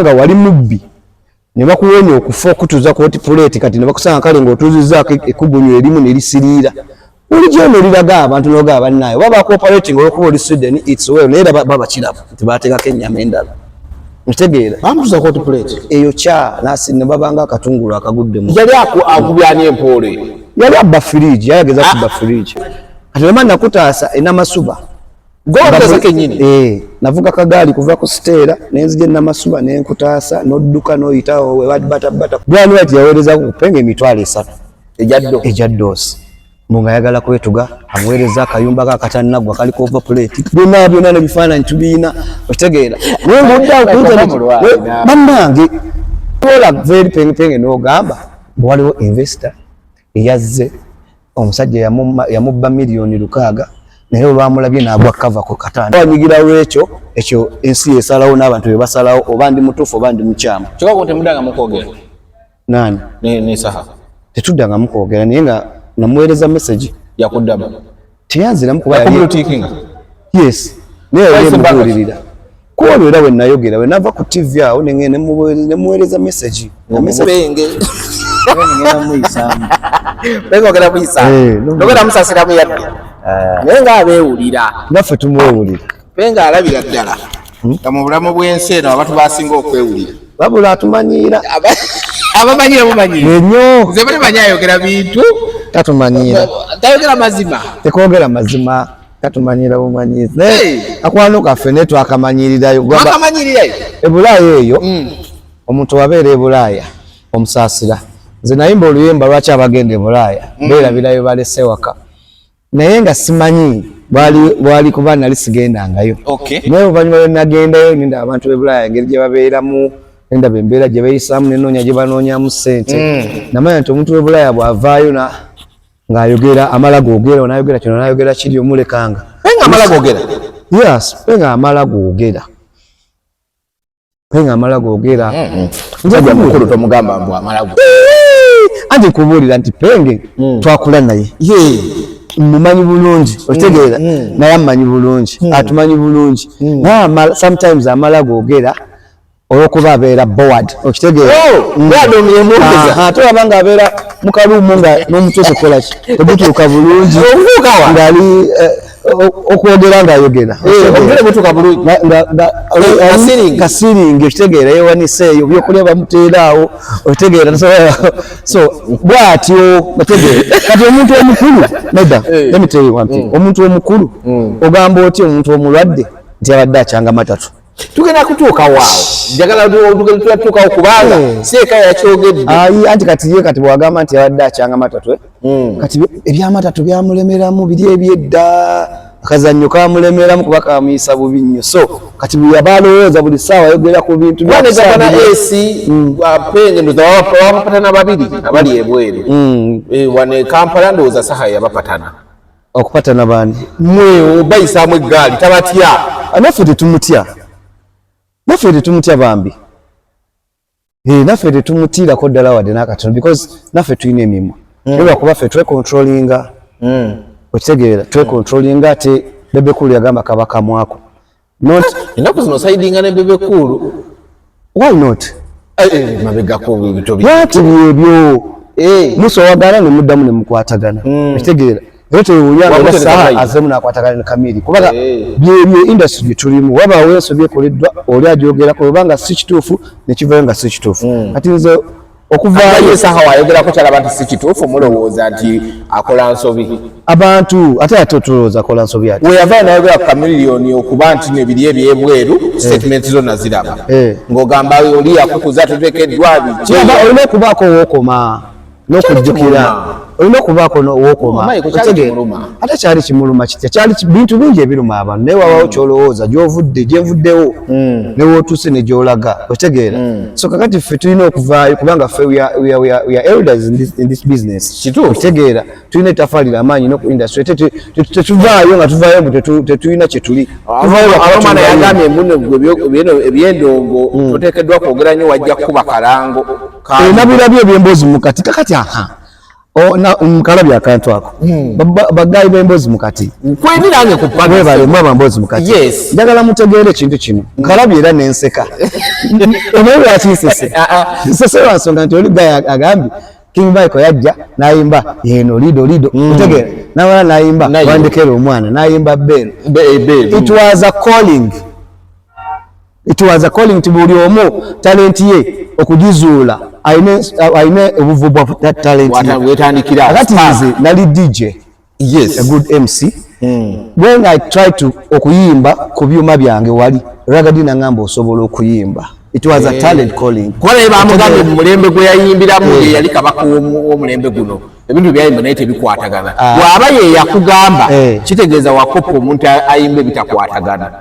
nga wali mubbi ne bakuwonya okufa okutuza kooti plate kati ne bakusanga kale ng'otuuzizzaako ekkugunyu erimu ne lisiriira bulijjo no liraga abantu n'oga bannaayo baba cooperating olw'okuba oli Sweden it's well naye baba kiraba nti baateekako ennyama endala ntegeera bamutuza kooti plate eyo kya nasi ne babanga akatungulu akaguddemu yali akubyani empoole yali abba fridge yayageza kubba fridge kati Wema Nenkutaasa enamasuba gomuteza kennyini navuga kagaali kuva ku steera nenzije Namasuba Nenkutaasa n'odduka n'oyitawo webata bwani wati yaweereza ku Peng emitwalo 3 ejja ddoosi nga ayagala kwetuga amuweereza akayumba kakatannagwa kaliko overplate byonna n'ebifaananyi tubiina okitegeera bannange ola very Peng n'ogamba waliwo investor eyazze omusajja yamubba miliyoni 600 naye olwamulabye n'agwa kava ku katanda wanyigirawo ekyo ensi esalawo n'abantu be basalawo oba ndi mutuufu oba ndi mukyamu kyokka temudanga mukwogera nani ne Saha tetuddanga mukwogera naye nga namuweereza message yakuddamu teyanziramu kuba yes naye yemubuulirira kuwano era we nayogera we nava ku TV awo nemuweereza message ngera muyisaamu nogera musasiramu yadde naye ng'abeewulira naffe tumuwewulira Peng alabira ddala nga mu bulamu bw'ensi eno abantu basinga okwewulira babula atumanyiira abamanyira mumanyira ennyo nze bali manyi ayogera bintu tatumanyiira tayogera mazima tekwogera mazima tatumanyiira bumanyizi naye akwano kaffe ne twakamanyirirayo akamanyirirayo ebulaaya eyo omuntu wabeera ebulaaya omusaasira nze nayimba oluyimba lwaki abagenda ebulaaya beerabirayo balese waka naye nga simanyi bwali kuba nali sigendangayo naye oluvannyuma lwe nagendayo nenda abantu b'ebulaaya engeri gye babeeramu endaba embeera gye beeyisaamu nenoonya gye banoonyaamu ssente namanya nti omuntu w'ebulaaya bw'avaayo ng'ayogera amala googera onayogera kino nayogera kiri omulekanga Peng amala googera yes Peng amala googera Peng amala googera njaja mukulu tomugamba mbu amala googera anti kubuulira nti Peng twakula naye mumanyi bulungi otegeera naye amanyi bulungi atumanyi bulungi naye sometimes amala googera olwokuba abeera board okitegeera ate waba nga abeera mukaluumu nga n'omutwe tekolaki tegutuuka bulungi ngali okwogera ng'ayogera kasiringi okitegeera yewanisa eyo byokulya bamuteeraawo okitegeera so bw'atyo otegeera kati omuntu omukulu nedda let me tell you one thing omuntu omukulu ogamba otya omuntu omulwadde nti abadde akyanga matatu tugenda kutuuka waawo njagala tutuukawo kubanga seeka yakyogedde anti kati ye kati bwagamba nti abadde akyanga matatu kati ebyamatatu byamulemeramu biri ebyedda akazannyo kamulemeramu kuba kamuyisa bubi nnyo so kati bwe yaba alowooza buli ssaawa ayogera ku bintu byanegabana esi Peng ndoza wabapatana babiri abali ebweru wane Kampala ndowooza Saha yabapatana okupatana bani mwe bayisaamu eggaali tabatya naffe tetumutya bambi naffe tetumutiirako ddala wadde n'akatono because naffe tulina emimwa olwakuba ffe twecontrolinga okitegeera twecontrolinga ate bebekulu yagamba kabakamwako ennaku zino sayidinga ne bebekulu why not mabegako lwati byebyo musowagana nemuddamu nemukwatagana okitegeera era tewunyanga Saha azemu n'akwatagana ne Kamiri kubanga byebyo industry gye tulimu wabaawo ensobi ekoleddwa oli agyogerako obanga si kituufu nekivayo nga si kituufu kati nze okuvaayo Saha wayogerako kyala abantu si kituufu mulowooza nti akola nsobi abantu ate tulowooza akola nsobi ati weyavaayo nayogera ku kamiliyoni okuba nti nebiri ebyebweru statement zonna ziraba ng'ogamba oli yakukuza tuteekeddwa biki olina okubaako wookoma n'okujjukira olina okubaako wookoma ate kyali kimuluma kitya kyali bintu bingi ebiruma abantu naye wabaawo kyolowooza gy'ovudde gyenvuddewo ne wootuuse ne gy'olaga okitegeera so kakati ffe tulina okuvaayo kubanga ffe we are elders in this business okitegeera tulina ettaffaali ly'amaanyi no ku industry tetuvaayo nga tuvaayo mbu tetulina kye tuli omwana yagambye embuno ebyendongo toteekeddwa kwogera nnyo wajja kukuba kalango nabirabyo ebyemboozi mu kati kakati na mukalabi akantu ako bagayi b'embozi mukati kwendirange ku bwe bale mwaba mbozi mukati yes njagala mutegeere ekintu kino mukalabi era nenseka omwe atisese sese wansonga nti oli gayi agambye King Michael yajja nayimba yeno lido utegeera nawala nayimba wandekera omwana nayimba bell. It was a calling to buli omu talent ye okujizuula aine obuvubu bwa talent wetandikira that is nali DJ yes a good MC when I try to okuyimba ku byuma byange wali ragadina ngamba osobola okuyimba. It was a talent calling. Kwale bamugambe mulembe gwe yayimbiramu ye yali kabaka w'omulembe guno ebintu byayimba naye tebikwatagana bw'aba ye yakugamba kitegeeza wakopa omuntu ayimba ebitakwatagana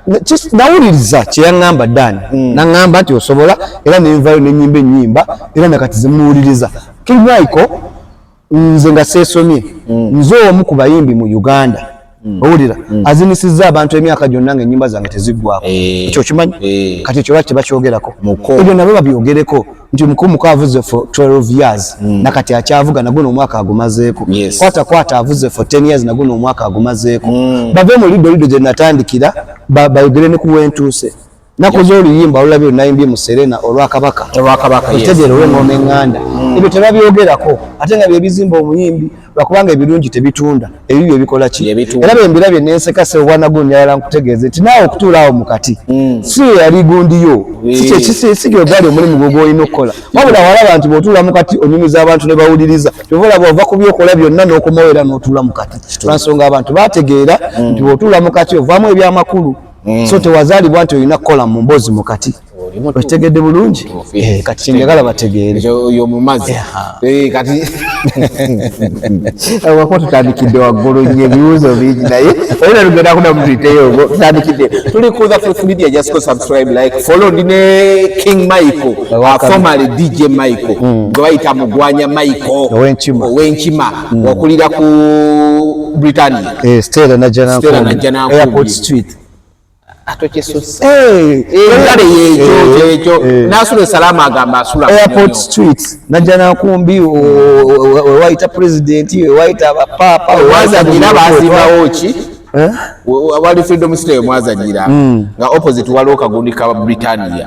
nawuliriza kye yaŋŋamba Dani naŋŋamba nti osobola era nenvayo nenyimba ennyimba era nakati zimuwuliriza King Michael nze nga seesomye nze omu ku bayimbi mu Uganda owulira azinisizza abantu emyaka gyonna ng'ennyimba zange teziggwako ekyo kimanyi kati ekyo lwaki bakyogerako ebyo nabo babyogereko nti mukumuka avuze for 12 years nakati akyavuga naguno omwaka agumazeeko kwata avuze for 10 years naguno omwaka agumazeeko bave mu lido gye natandikira bayogere ne kuwentuuse nakoze oluyimba olulabye nayimbye mu Serena olwakabaka otegeera olw'engoma eŋŋanda ebyo tebabyogerako ate nga bye bizimba omuyimbi lwakubanga ebirungi tebitunda ebibyo ebikola ki era bembirabye nenseka se obwana guno yayala nkutegeeze nti naawe okutuula awo mukati si yali gundiyo si gyogali omulimu gwe gw'olina okukola wabula walaba nti bw'otuula mukati onyumiza abantu ne bawuliriza kyova olaba ova ku byokola byonna n'okomawo era n'otuula mukati lwansonga abantu bategeera nti bw'otuula mukati ovaamu ebyamakulu so tewazaalibwa nti olina kukola mu mboozi mukati okitegedde bulungi kati kinjagala bategeere oyo mumazi kati wako tutandikidde waggulu nnyo ebibuuzo bingi naye olina lugenda kunamutuiteyo tutandikidde tuli ku the Truth Media just go subscribe like follow ndine King Michael formerly DJ Michael gwe bayita Mugwanya Michael ow'Enkima wakulira ku Britannia Stella Najjanankumbi Airport Street nasula salama agamba asula Airport Street Najjanankumbi waita president waita papa wazanyira bazibawo ki wali freedom stay mwazanyira nga opposite wali okagundi ka Britannia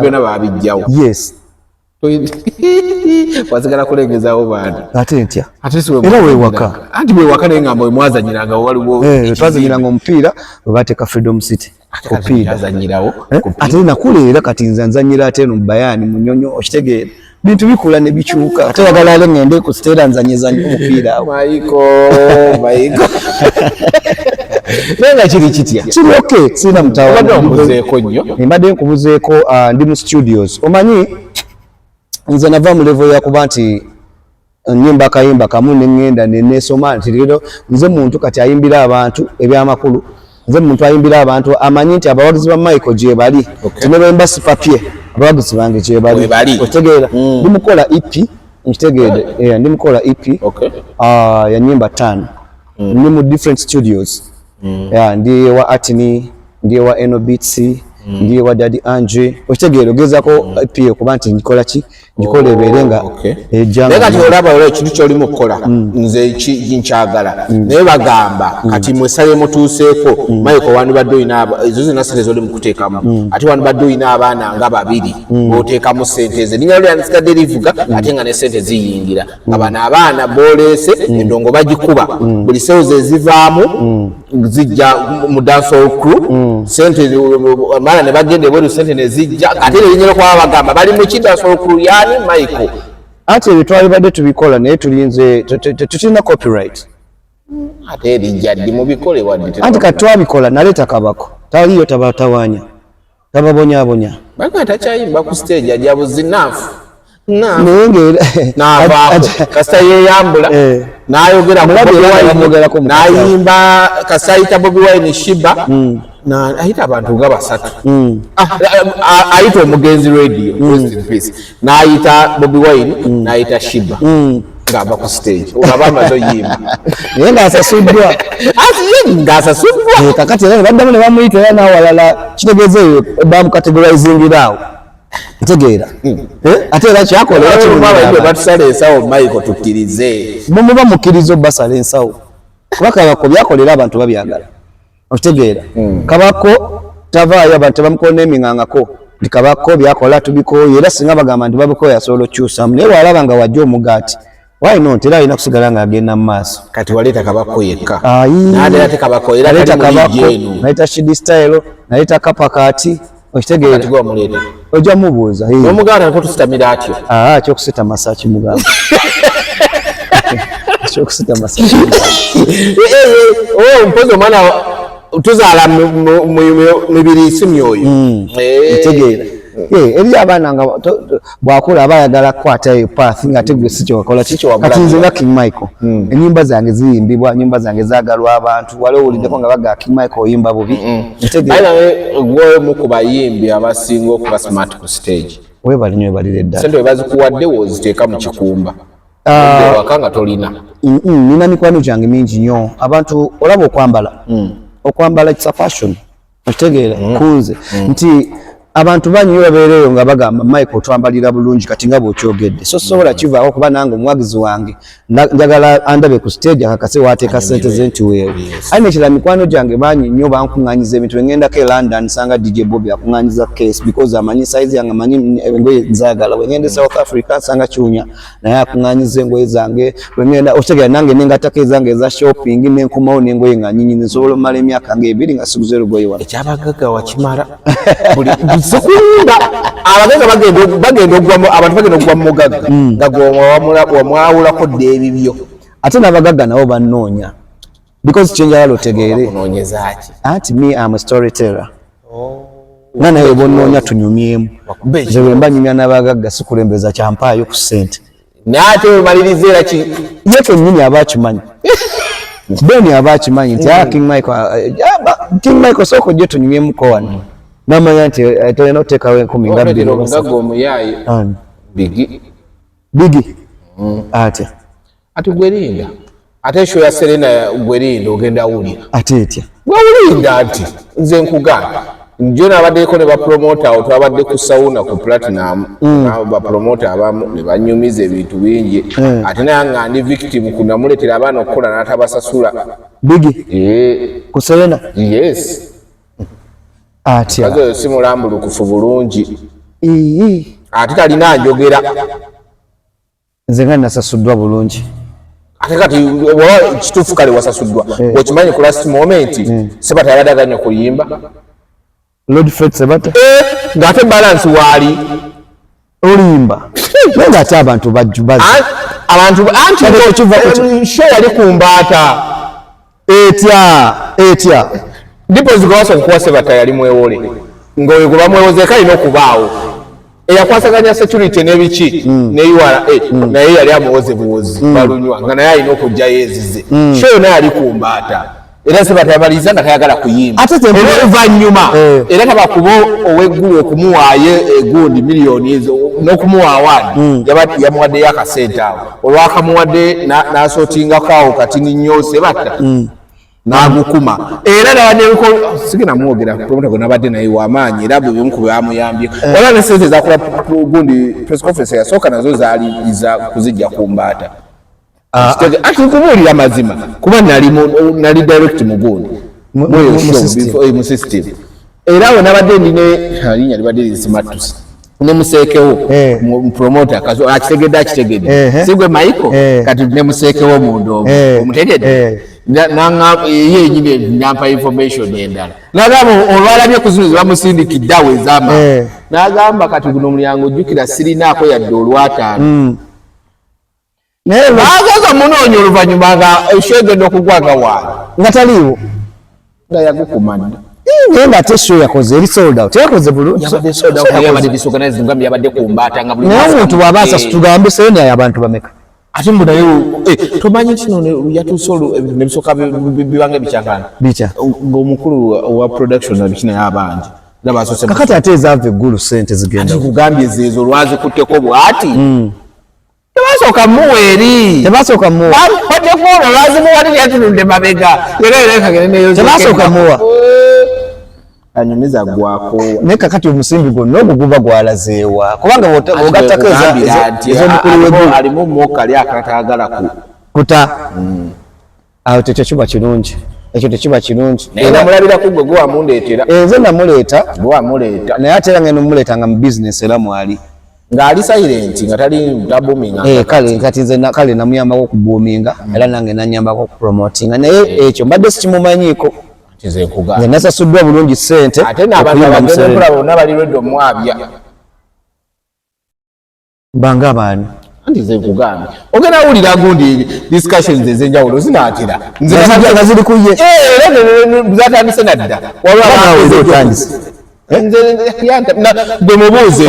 byonna babijjawo yes wazigala kulengezawo bantu ate ntya era wewaka anti wewaka naye nga mwazanyira nga waliwo twazanyiranga omupiira webateeka Freedom City kupiira azanyirawo ate nakuleera kati nze nzanyira ate eno mubayani munyonyo okitegeera bintu bikula ne bikyuka ate yagala ale ngende ku Stella nzanyezanya omupiira awo Maiko nenga kiri kitya kiri okay sina mbadde nkubuzeeko ndi mu studios omanyi nze nava mu level yakuba nti nnyimba akayimba kamu neŋŋenda neneesoma nti rero nze muntu kati ayimbira abantu ebyamakulu nze muntu ayimbira abantu amanyi nti abawagizi ba Michael gye bali tinebemba sipapye abawagizi bange gye bali otegeera ndimukola EP nkitegeede ndimukola EP ya nnyimba 5 ndi mu different studios ndi wa Atini ndi wa Eno Beats ndiye wa Daddy Andre okitegeero gezako pia kuba nti ngikola ki ngikole berenga ejanga nega tiolaba ole kintu kyoli mukola nze kinkyagala naye bagamba kati mwesale mutuuseeko Michael wanu baddo inaba ezo zina sente zoli mukuteekamu ati wanu baddo ina abaana nga babiri oteekamu sente ze ninyo lya nsikadde livuga ate nga ne sente ziyingira abana abaana boolese endongo bagikuba buli sewo ze zivaamu zijja mu dancehall crew sente mara ne bagende bweru sente ne zijja ate linyero kwa bagamba bali mu dancehall crew yani Michael ate bitwali badde tubikola naye tulinze tutina copyright ate lijjaddi mu bikole wadde anti katwabikola naleta kabako taliyo tabatawanya tababonyabonya baka tachayimba ku stage ajja buzinafu kasita yeyambula n'ayogera n'ayimba kasayita Bobi Wine Shiba ayita abantu nga basatu ayita omugenzi radio n'ayita Bobi Wine n'ayita Shiba ng'ava ku stage olaba amaze oyimba naye ng'asasuddwa ng'asasuddwa kakati era ne baddamu ne bamuyita era n'awalala kitegeeza eyo bamukategorizingiraawo Ntegeera. Ate era kyakolera kirungi batusale ensawo Michael tukkirize. Muba mukkirizo basala ensawo. Kubaka bako byakolera abantu babyagala. Okitegeera. Kabako tavaayo abantu bamukona emingangako. Kabako byakola tubikoye era singa bagamba nti babikoya asobola okyusamu naye walaba nga wajja omugaati. Why not? Era alina kusigala nga agenda mu maaso. Kati waleeta kabako yekka. N'aleeta ate kabako era naleeta kabako, naleeta shidi style, naleeta kapakaati. Okitegeera. Kati gwa muleeta. Ojja mubuuza. Omuganda nko tusitamira atyo. Ekyokusita masaki mugamba. Ekyokusita masaki. Mpozi omwana tuzaala mibiri si myoyo. Ntegeera. Eri abaana nga bwakula abayagala kukwatayo path nga tegwe si kyokola kati nze nga King Michael ennyimba zange ziyimbibwa nyimba zange zaagalwa abantu wali owuliddeko nga baga King Michael oyimba bubi gwe mu ku bayimbi abasinga okuba smart ku stage webali nnyo webalire ddala sente webazikuwadde woziteeka mu kikumba waka nga tolina nina mikwano gyange mingi nnyo abantu olaba okwambala it's a fashion okitegeera kunze nti abantu banyo babeereyo nga bagamba Michael twambalira bulungi kati nga bw'okyogedde so sobola kivaawo kuba nange omwagizi wange njagala andabe ku stage akakase waateeka ssente ze nti weewe ayi nekira mikwano gyange banyi nnyo bankuŋŋaanyiza ebintu bengendako e London nsanga DJ Bobby akuŋŋaanyiza case because amanyi size yange amanyi engoye nzaagala bwengenda e South Africa nsanga Chunya naye akuŋŋaanyiza engoye zange bwengenda okitegera nange nengatako ezange eza shopping nenkumawo n'engoye nga nnyinyi nsobola omala emyaka ng'ebiri nga siguze lugoye wano ekyabagagga wakimala Sekunda abaganga bagenda ogwamu abantu bagenda ogwa mu mugagga nga gwamwawulako dde ebibyo ate n'abagagga nabo bannoonya because kyenjagala otegeere anti me am a storyteller nga naye bonnoonya tunyumyemu nze bwe mba nyumya n'abagagga sikulembeza kyampaayo ku ssente naate wemaliriza era ki ye kennyini aba akimanyi beni aba akimanyi nti King Michael sooka ojje tunyumyemuko wano namanya nti tolina oteekawo 10 nga bbiri omugaga omuyaayi bigi ate gwerinda ate esho ya Serena gwerinda ogenda awulira ate etya gwawulinda ati nze nkugamba njo nabaddeko ne bapromota awo twabadde ku sauna ku platinum bapromota abamu ne banyumiza ebintu bingi ate naye nga ndi victim kunamuleetera abaana okukola n'atabasasula bigi ku Serena yes atya azo simulambulukufu bulungi ate talina njogera nze nga nasasuddwa bulungi ate kati kituufu kale wasasuddwa okimanyi ku last moment Sebata yabadde aganya kuyimba Lord Fred Sebata ng'ate balance waali olimba naye ate abantu bajjubazi abantu anti show yali ku mbaata etya ndipo zigawasa okuwa Sebata yali mwewole ng'oyo gwe bamwewozeeko alina okubaawo eyakwasaganya security n'ebiki ne URA naye yali amuwoze buwozi balunywa nga naye alina okujjayo ezize show naye ali ku mbaata era Sebata yabaliza nga tayagala kuyimba oluvannyuma era tabakuba ow'eggulu okumuwaayo egundi miliyoni ezo n'okumuwa awaadi yamuwaddeyo akasente awo olwakamuwadde n'asootingako awo katingi nnyo Sebata n'agukuma era nabadde sigenda muwogera promota gwe nabadde naye w'amaanyi era bwe bimu ku byamuyambye wala ne sente zakola gundi press conference yasooka nazo zaali kuzijja ku mbaata ati nkubuulira mazima kuba nali direct mu gundi mu system era awo nabadde linnya libadde lisimatusi ne museekewo mu promoter akitegedde sigwe Michael kati ne museekewo mundu omutegedde ye nyine nampa information endala nagamba olwalabye ku zino zebamusindikidde awo ez'amaanyi n'agamba kati guno omulyango ojjukira sirinaako yadde olwataano agaza munoonya oluvannyuma nga ekyegenda okugwaga waali nga taliiwo nga yagukumadde naye ng'ate show yakoze eri sold out yakoze bulungi yabadde ku mbaata nga naye omuntu bw'aba asatu tugambe Serena y'abantu bameka ate mbu naye tomanyi kino yatuuse nebisooka bibanga ebikyankana bica ng'omukulu owa production nabiki naye abangi kakati ate ezaava eggulu sente zigenda kugambye ezeezo lwazikutteko bw'ati tebasooka muweeri tebasooka muwa otekoolo lwazimuwaliri yatunudde mabega era kagende neyo tebasooka muwa kanyumiza gwako ne kakati omusimbi gonna oguguba gwalazeewa kubanga ogatakeza ez'omukulu w'eggulu alimu mmoka ali akatagala kuta awo tekyo kiba kirungi ekyo tekiba kirungi naye namulabirako gwe gwewamundeetera nze namuleeta gwewamuleeta naye ate era ngenda mumuleeta nga mu bizinesi era mwali ng'ali silent nga tali tabuminga kale kati nze kale namuyambako okubuuminga era nange nanyambako okupromotinga naye ekyo mbadde sikimumanyiiko nze nasasuddwa bulungi ssente ate n'abantu abagenda okulaba bonna balirwedde omwabya banga abaani anti nze nkugambye ogenda awulira gundi discussions ez'enjawulo zinaatera nga ziri ku ye zatandise nadda gwe mubuuze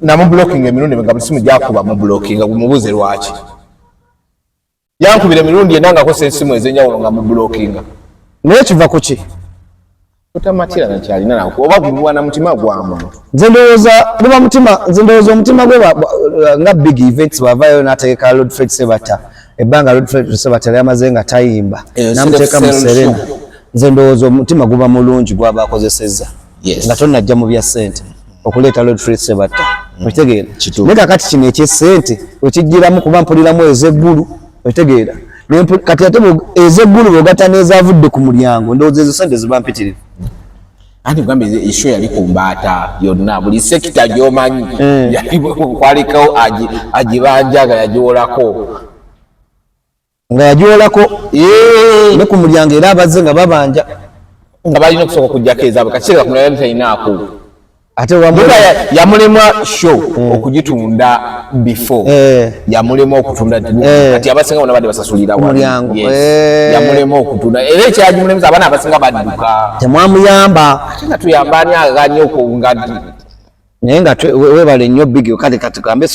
namublocking emirundi nga buli simu gyakuba mublockinga gumubuuze lwaki yankubira emirundi ena nga akozesa essimu ez'enjawulo nga mublockinga naye kiva ku ki totamatira nakyalina naku oba gubuwa na mutima gwa muntu nze ndowooza omutima gwe nga big events bwavayo n'ategeka Lord Sebata ebbanga Lord Sebata lyamaze nga tayimba namuteeka mu serena nze ndowooza omutima guba mulungi gwaba akozesezza nga tonnajja mu bya ssente okuleeta Lord Sebata okitegeera naye kakati kino ekyessente wekijjiramu kuba mpuliramu ez'eggulu okitegeera kati ate ez'eggulu bw'ogatta n'ezaavudde ku mulyango ndowooza ezo ssente ziba mpitirivu anti kugambe isho yali ku mbaata yonna buli sekita gy'omanyi kwaliko agibanjaga yagiwolako nga yagiwolako ne ku mulyango era abazze nga babanja nga balina okusooka okujjako ezaabwe kakiseera ku mulyango talinaako ate yamulemwa show okugitunda before yamulemwa okutunda kati abasinga bona badde basasulira mulyango yamulemwa okutunda era ekyagimulemesa abaana abasinga badduka temwamuyamba ate nga tuyambani aganye okunga naye nga webale nnyo big kati kambe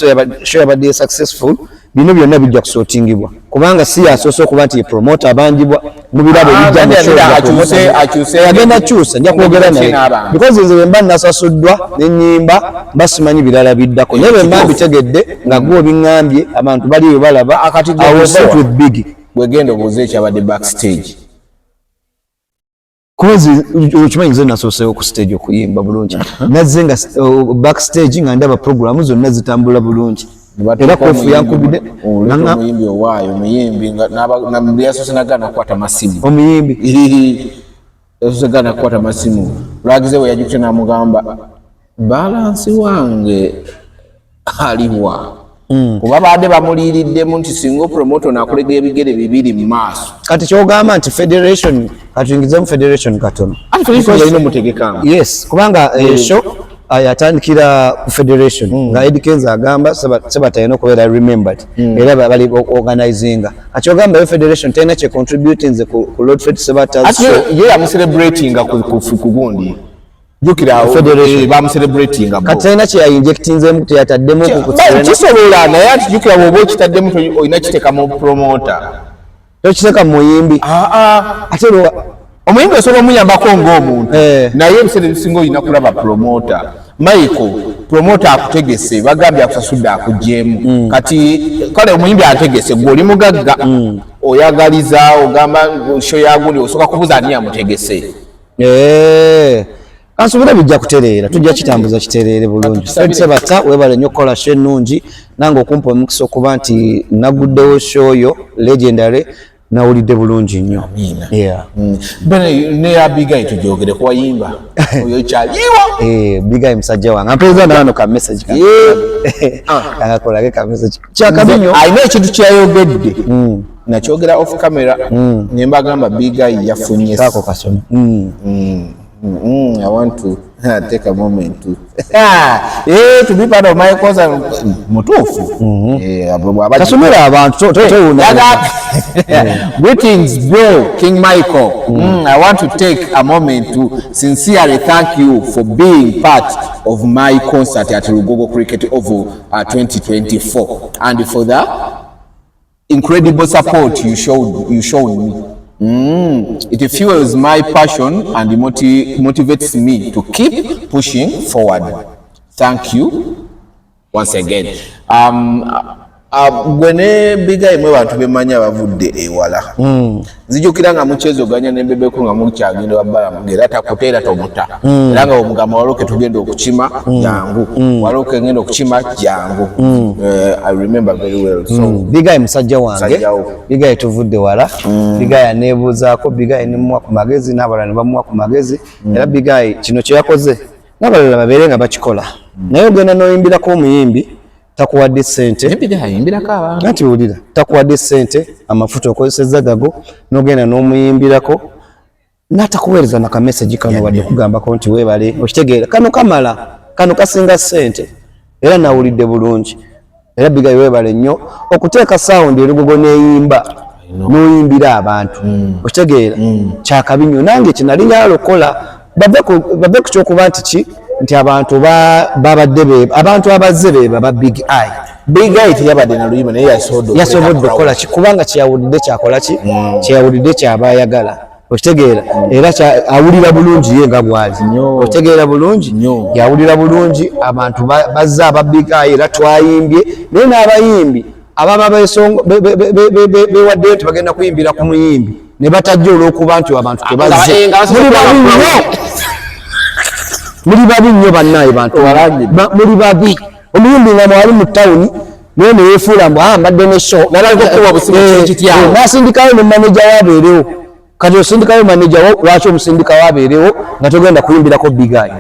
show yabadde successful bino byonna bijja kusootingibwa kubanga si yasoose okuba nti promoter abanjibwa mu birabo bijja agenda kyusa nja kwogera naye because nze bwe mba nasasuddwa n'ennyimba basimanyi birala biddako naye bwe mba mbitegedde nga gwe obiŋŋambye abantu baliyo balaba with big bwegenda obuuza ekyabadde backstage kozi okimanyi nze nasooseewo ku stage okuyimba bulungi nazze nga backstage nga ndaba programu zonna zitambula bulungi era kofu yankubidde omuyimbi owaayo omuyimbi yasoose nagana kukwata masimu omuyimbi yasoose gana kukwata masimu lwagize we yajukire namugamba balansi wange aliwa kuba baadde bamuliiriddemu nti singa opromoto nakulega ebigere bibiri mu maaso kati kyogamba nti federation katuyingizemu federation katono yalina omutegekamu yes kubanga show yatandikira ku federation nga Eddie Kenza agamba Sebata yena okubeera remembered era bali organizinga akyogamba yo federation tena kye contributing ze ku Lord Sebata ye yamuselebratinga ku gundi jukira federation bamuselebrating kati tena kye yayinjectinzemu teyataddemu kisobola naye ati jukira bw'oba okitaddemu olina kiteeka mu promoter tokiteeka mu muyimbi ate omuyimbi osobola omuyambako ng'omuntu naye ebiseera ebisinga olina kulaba promoter Michael promoter akutegese bagambye akusasudde akugyemu kati kale omuyimbi ategese gwe oli mugagga oyagaliza ogamba show yagundi osooka kubuuza ani yamutegese kansuubira bijja kutereera tujja kitambuza kitereere bulungi Sebata webale nnyo okukola show ennungi nange okumpa omukisa okuba nti naguddewo show yo legendary nawulidde bulungi nnyo neya bigai tujogere kuwayimba oyo kyaliwa bigai musajja wange ampeeza nawano ka message akakolage ka message kyakabinyo ayina ekintu kyayogedde nakyogera off camera nembagamba bigai yafunye kako kasoma I want to take a moment to be part of my cause mutufu kasomera abantu greetings bro King Michael I want to take a moment to sincerely thank you for being part of my concert at Rugogo Cricket Oval 2024 and for the incredible support you showed me. It fuels my passion and motivates me to keep pushing forward. Thank you once again. gwene bigayi mwe bantu bemanya bavudde ewala nzijukira nga muchezo ganya nembebeko nga mukyagenda wabbala ngera takuteera tomuta era nga omugamba waloke tugenda okukima jangu waloke ngenda okukima jangu I remember very well so bigayi musajja wange bigayi tuvudde wala bigayi aneebuuzaako bigayi nemuwa ku magezi n'abalala ne bamuwa ku magezi era bigayi kino kye yakoze n'abalala babeere nga bakikola naye ogenda n'oyimbirako omuyimbi takuwadde ssente nti wulira takuwadde ssente amafuta okozesezza gago n'ogenda n'omuyimbirako n'atakuweereza nakameseji kano wadde kugambako nti weebale okitegeera kano kamala kano kasinga ssente era nawulidde bulungi era bigayi weebale nnyo okuteeka sawundi erugogo n'eyimba n'oyimbira abantu okitegeera kyakabi nnyo nange kinali yalokola bave ku kyokuba nti ki nti abantu babadde abantu abazze beba ba big eye teyabadde na luyima naye yasobodde okukola ki kubanga kyeyawulidde kyakola ki kyeyawulidde kyaba ayagala okitegeera era awulira bulungi ye nga bwali okitegeera bulungi yawulira bulungi abantu bazze aba big eye era twayimbye naye n'abayimbi ababa bewaddeyo nti bagenda kuyimbira ku muyimbi ne batajja olw'okuba nti abantu tebazze muri babi nnyo bannaye bantu muri babi omuyimbi nga mwali mu tawuni naye neyefuula mbu mbadde ne show nasindikayo ne maneja wabeerewo kati osindikayo maneja wo lwaki omusindika wabeerewo nga togenda kuyimbirako bigayi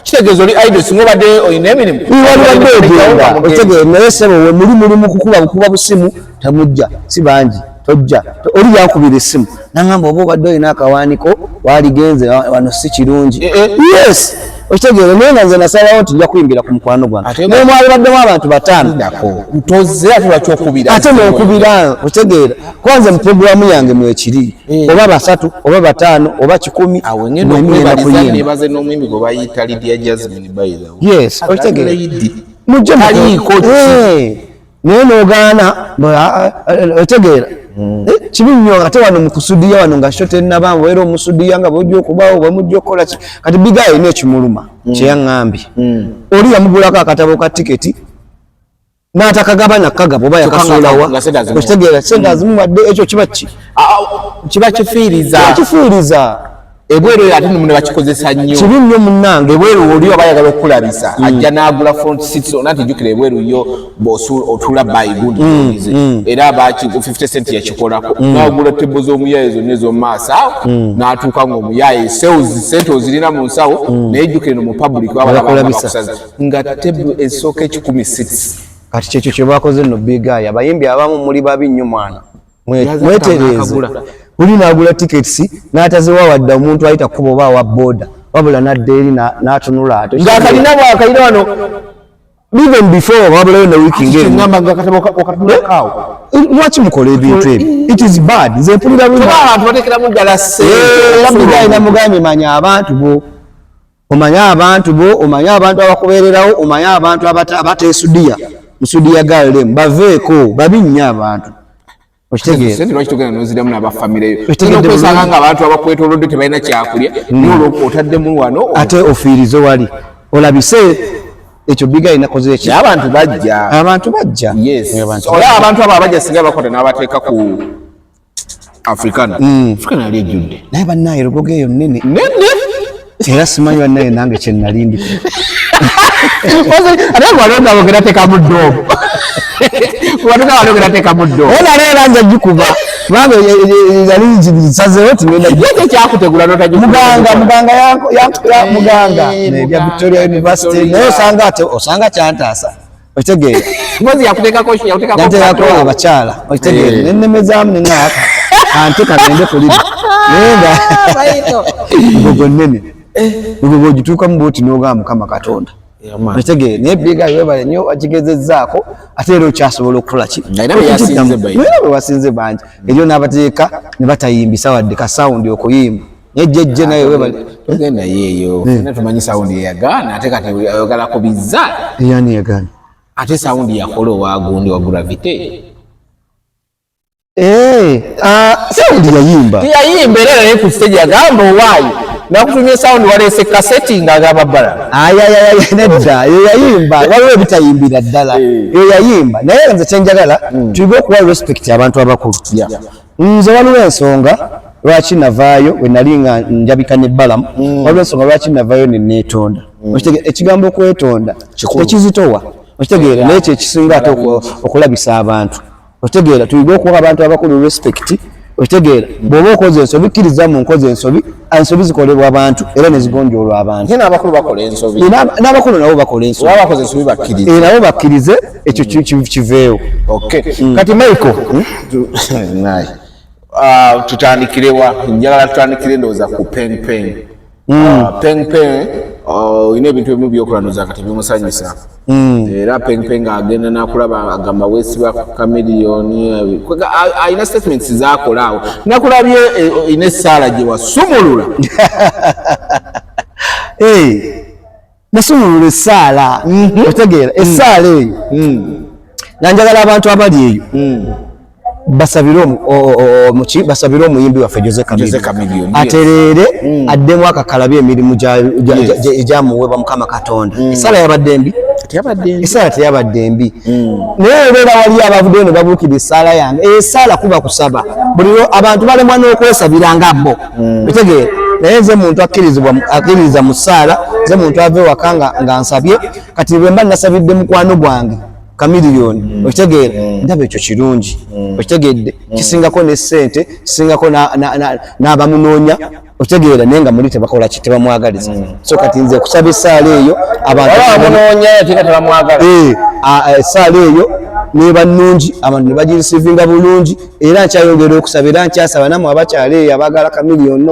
kitegeeza oli idols ngobadde oyina emirimu otegeera naye sebo we muli mu kukuba busimu tamujja si bangi tojja oli yankubira essimu nangamba oba obadde olina akawaaniko waligenze wano si kirungi yes okitegeera naye nga nze nasalawo nti nja kuyimbira ku mukwano gwange naye mwali baddemu abantu 5 ntoze ate lwaki okubira ate n'okubira okitegeera kwanza mu puroguramu yange mwekiri oba 3 oba 5 oba 10 nebaze n'omuyimbi gwe bayita Lydia Jasmine Bayiza yes okitegeera mujje naye n'ogaana otegeera kibi nnyo ate wano mu kusudiya wano nga shote nabambo era omusudiya nga bwojja okubaawo bwemujja okukola ki kati bigayi alina ekimuluma kyeyaŋŋambye oli yamugulako akatabo ka tiketi n'atakagaba nakagaba oba yakasuulawa okitegeera sente azimuwadde ekyo kiba kifiiriza ebweru ate ne bakikozesa nnyo kibi nnyo munnange ebweru oli oba ayagala okulabisa ajja n'agula front seats onati jjukira ebweru yo otula by good era baki 50 cent yakikolako n'agula tebo z'omuyaye zonna ez'omumaaso awo n'atuuka ng'omuyaye sente ozirina mu nsawo naye jjukire no mu public wabalabaakusaza nga tebo esooka 10 seats kati kyekyo kye bakoze nno bigayi abayimbi abamu muli babi nnyo mwana mwetereeze uli n'agula tickets n'ataziwa wadde omuntu ayita kuba oba wa boda wabula n'adda eri n'atunula ate ng'akalina bw'akalina wano even before wabulayo ne weekend ngamba ng'akatabo okatunulakaawo lwaki mukola ebintu ebyo it is bad nze mpulira abantu bateekeramu ddala bigayi namugambye manya abantu bo omanye abantu abakubeererawo omanye abantu abateesudiya musudiya galem baveeko babi nnyo abantu okitegeera lwaki togenda noziramu n'abafamireyo okwesanga nga abantu abakwetoolodde tebalina kyakulya n'olwo otaddemu wano ate ofiirize wali olabise ekyo bigayi nakoze eki abantu bajja olaba abantu abo abajja singa bakwata n'abateeka ku africana ali ejjudde naye bannaye erogoga eyo nnene era simanyi bannaye nange kyenalindi ate walonda bogera teeka mu ddoobo olaleera nza gikuba kubanga yali nsazeewo tikyakutegula muganga ebya Victoria University naye osanga kyantaasa okitegeera yateekako abakyala okitegeera nennemezaamu nenaaka ante kagende kulida naye nga mugogo nnene mugogo ogituukamu bwoti n'ogamba Mukama Katonda okitegeera naye bigayi webale nnyo bagigezezzaako ate era okyasobola okukola ki naye bwe basinze bangi eryo n'abateeka ne batayimbisa wadde ka sawundi okuyimba naye jjejje naye webale togenda yeeyo tumanyi sawundi yeyagaana ate kati oyogalako bizza eyani yagaana ate sawundi yakola owagundi wa gravite sawundi yayimba era naye ku stage yagamba owaayo nakutumye sound walese cassette ngagaba bala aya nedda yayimba waliwo bitayimbira ddala yayimba naye nze kyenjagala tulibe okuwa respect abantu abakulu nze waliwo ensonga lwaki navaayo we nali nga njabika n'ebbalamu waliwo ensonga lwaki navaayo ne neetonda ekigambo okwetonda tekizitowa okitegeera naye kyekisinga ate okulabisa abantu okitegeera tulibe okuwa abantu abakulu respect okitegeera bw'oba okoze ensobi kkiriza mu nkoze ensobi zikolebwa abantu era ne zigonjoolwa abantu n'abakulu bakola ensobi n'abakulu nabo bakola ensobi bakoze ensobi bakkirize nabo bakkirize ekyo kiveewo kati Michael tutandikirewa njagala tutandikire ndowooza ku Peng Peng Peng Peng ine ebintu ebimu byokola ndowooza kati bimusanyusa era Peng Peng agenda nakulaba agamba weesiba kamiliyoni ayina statements zakola awo nakulabye ine essaala gye wasumulula nasumulula essaala otegeera essaala eyo nga njagala abantu abali eyo basabire omuyimbi waffe Jose Chameleone atereere addemu akakalabye emirimu egyamuweebwa Mukama Katonda essaala yabadde mbi essaala teyabadde mbi naye olwera wali abavuddeyo ne babuukira essaala yange essaala kuba kusaba buli abantu balemwa n'okwesabira nga bo otegeera naye nze muntu akkiririza mu ssaala nze muntu ava ewaka nga nsabye kati bwe mba nasabidde mukwano gwange Chameleone okitegeera ndaba ekyo kirungi okitegedde kisingako ne ssente kisingako n'abamunoonya okitegeera naye nga muli tebakola ki tebamwagaliza so kati nze kusaba essaala eyo essaala eyo neba nnungi abantu ne bagirisivinga bulungi era nkyayongera okusaba era nkyasaba namwe abakyala eyo abagala Chameleone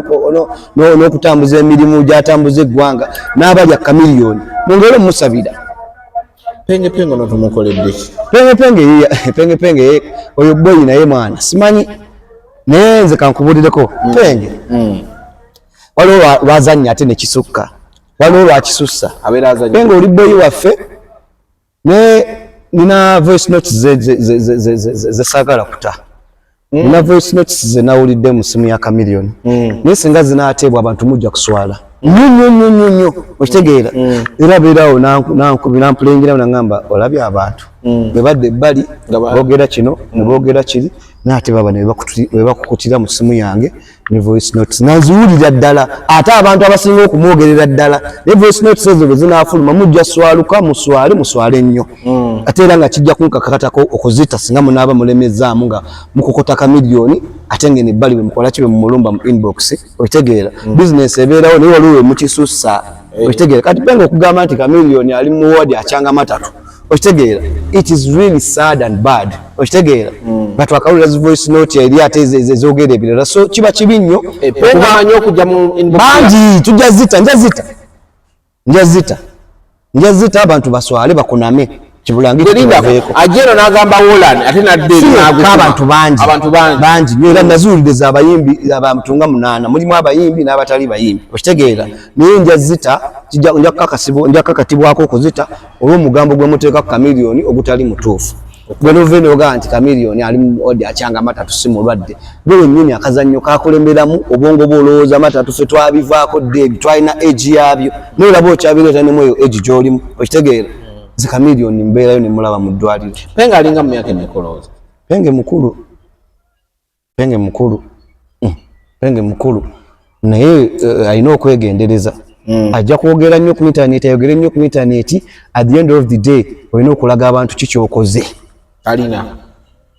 n'okutambuza emirimu gy'atambuza eggwanga n'abalya Chameleone mwongere mumusabira Peng Peng ono tumukoledde Peng Peng oyo boyi naye mwana simanyi naye nze kankubulireko Peng waliwo lwazannya ate ne kisukka waliwo lwakisussa Peng oli boyi waffe ne nina voice notes ze saagala kuta nina voice notes ze nawulidde mu simu ya Chameleone naye singa zinaateebwa abantu mujja kuswala nnyo okitegeera era beerawo nampulengerawo nagamba olabye abantu bwe badde ebbali boogera kino ne boogera kiri naate baba ne bakukutira mu simu yange ne voice notes naziwulira ddala ate abantu abasinga okumwogerera ddala ne voice notes ezo bwe zinaafuluma mujja swaluka muswale nnyo ate era nga kijja kunkakatako okuzita singa munaaba mulemezzaamu nga mukukota Chameleone ate ngene ebbali bwe mukola kibe mumulumba mu inbox okitegeera business ebeerawo naye waliwo mukisussa okitegeera kati Peng okugamba nti Chameleone ali mu ward akyanga matatu okitegeera it is really sad and bad okitegeera nga twakawulira zi voice note eri ate ezoogera ebirala so kiba kibi nnyo bangi tujja njazita abantu baswale bakuname ajeno n'agamba Wolan ate nadde abantu bangi era nazuuliriza abayimbi abamutunga 8 mulimu abayimbi n'abatali bayimbi okitegeera naye njazita nja kakatibwako okuzita olw'omugambo gwe muteeka ku Chameleone ogutali mutuufu gwe noveni ogaa nti Chameleone ali mu odi akyanga matatu si mulwadde gwe nnyini akazannyo kakulemberamu obwongo bw'olowooza matatu ffe twabivaako ddeebi twalina egi yaabyo naye olaba okyabireeta nemweyo egi gy'olimu okitegeera nze Chameleone mbeerayo ne mulaba mu ddwaliro Peng alinga mu myaka emekoloza Peng mukulu naye alina okwegendereza ajja kwogera nnyo ku internet ayogere nnyo ku internet at the end of the day olina okulaga abantu kikyokoze alina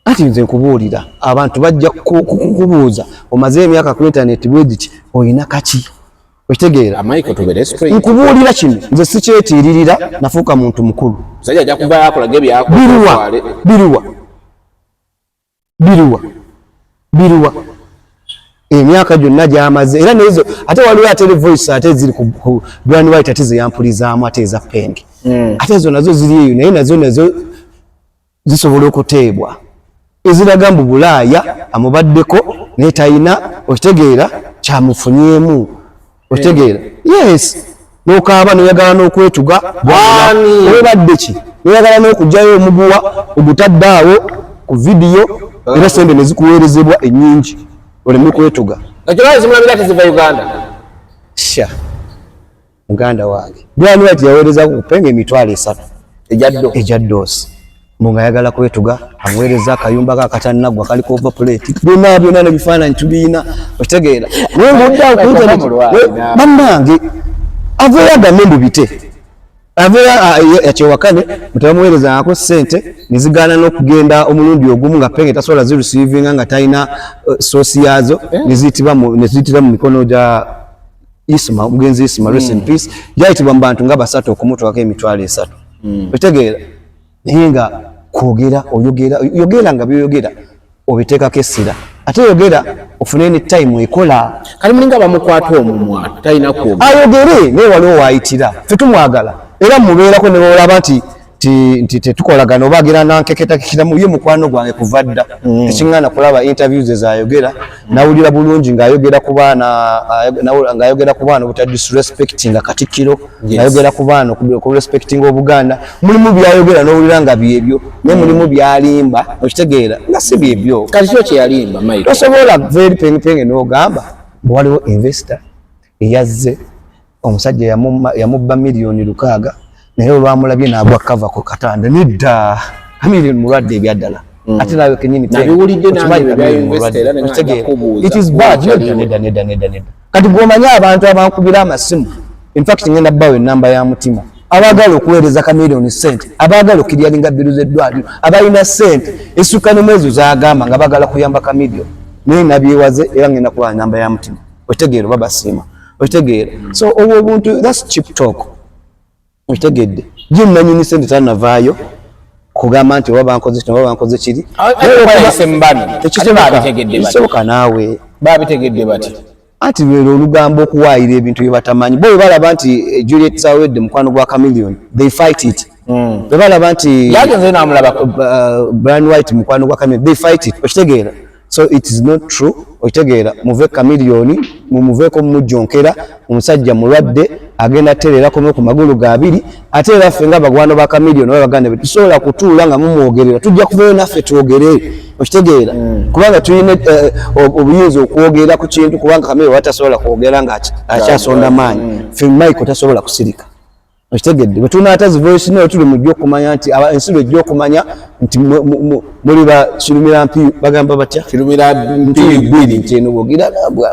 ati nze nkubuulira abantu bajja kukubuuza omaze emyaka ku internet bwediti olina kaki okitegeera nkubuulira kino nze sikyetiiririra nafuuka muntu mukulu biruwa emyaka gyonna gyamaze era nezo ate waliwo ate voice ate ziri ku Brand White ate zeyampulizaamu ate eza Peng ate ezo nazo ziri eyo naye nazo zisobola okuteebwa eziraga mbu Bulaaya amubaddeko naye talina okitegeera kyamufunyeemu okitegeera yes n'okaaba noyagala n'okwetuga obadde ki noyagala n'okugyayo omuguwa ogutadde awo ku vidiyo era sente ne zikuweerezebwa ennyingi oleme kwetuga sha muganda wange Brian White yaweereza ku Peng emitwalo 3 ejaddosi mbonga yagala kwetuga amuweereza akayumba kakatannagwa kaliko overplate byonna n'ebifaananyi tubiina okitegeera ngudda okuita bannange aveeraga membu bite aveera yakyewakane mutabamuweereza ako ssente nezigaana n'okugenda omulundi ogumu nga Peng tasobola zireceiving nga talina source yazo neziyitira mu mikono gya Isma omugenzi Isma rest in peace yayitibwa mu bantu nga 3 okumutwako emitwalo 3 okitegeera naye nga kwogera oyogera nga byoyogera obiteekako essira ate yogera ofune ne time ekola kali mulinga bamukwata omumwa talina kwogera ayogere naye waliwo waayitira ffe tumwagala era mubeerako ne boolaba nti tetukolagana oba agenda nankeketakikiramu ye mukwano gwange kuva dda tekiŋŋaana kulaba interviews ezayogera nawulira bulungi ng'ayogera ku baana obutadisrespecting nga Katikkiro ng'ayogera ku baana ku respecting Obuganda mulimu byayogera n'owulira nga byebyo naye mulimu byalimba okitegeera nga si byebyo kati kyo kyeyalimba Michael tosobola very Peng n'ogamba waliwo investor eyazze omusajja yamubba miliyoni 600 naye olwamulabye n'agwa cover ku katanda nedda miliyoni mulwadde ebyaddala ate nawe kenyini nabiwulidde nange bya investor era nenga kubuuza it is bad nedda kati bw'omanya abantu abankubira amasimu in fact ngenda bawe namba ya mutima abaagala okuweereza ka miliyoni sente abaagala okiryalinga biru z'eddwaliro abalina sente essuka n'omwezo zagamba nga bagala kuyamba ka miliyoni naye nabyewaze era ngenda kuba namba ya mutima otegeera babasiima otegeera so obwo obuntu that's cheap talk otegedde jimmanyi sente tanavaayo kugamba nti wabankoze kiri tekisoboka naawe babitegedde bati anti lwero olugambo okuwaayira ebintu bye batamanyi bo balaba nti Juliet Sawedde mukwano gwa Chameleone they fight it bwe balaba nti yagenze n'amulaba Brian White mukwano gwa Chameleone they fight it okitegeera so it is not true okitegeera muve Chameleone mumuveeko mumujonkera omusajja mulwadde agenda tererako ku magulu gabiri ate era ffe nga bagwano ba Chameleone babaganda be tusobola kutuula nga mumwogerera tujja kuvayo naffe twogere okitegeera kubanga tulina obuyinza okwogera ku kintu kubanga Chameleone watasobola kwogera nga akyasonda maanyi ffe Michael tasobola kusirika okitegedde bwe tunaatazi voice note tuli mujja okumanya nti ensibo ejja okumanya nti muli ba kirumira mpi bagamba batya kirumira mpi bbiri nti eno bwogira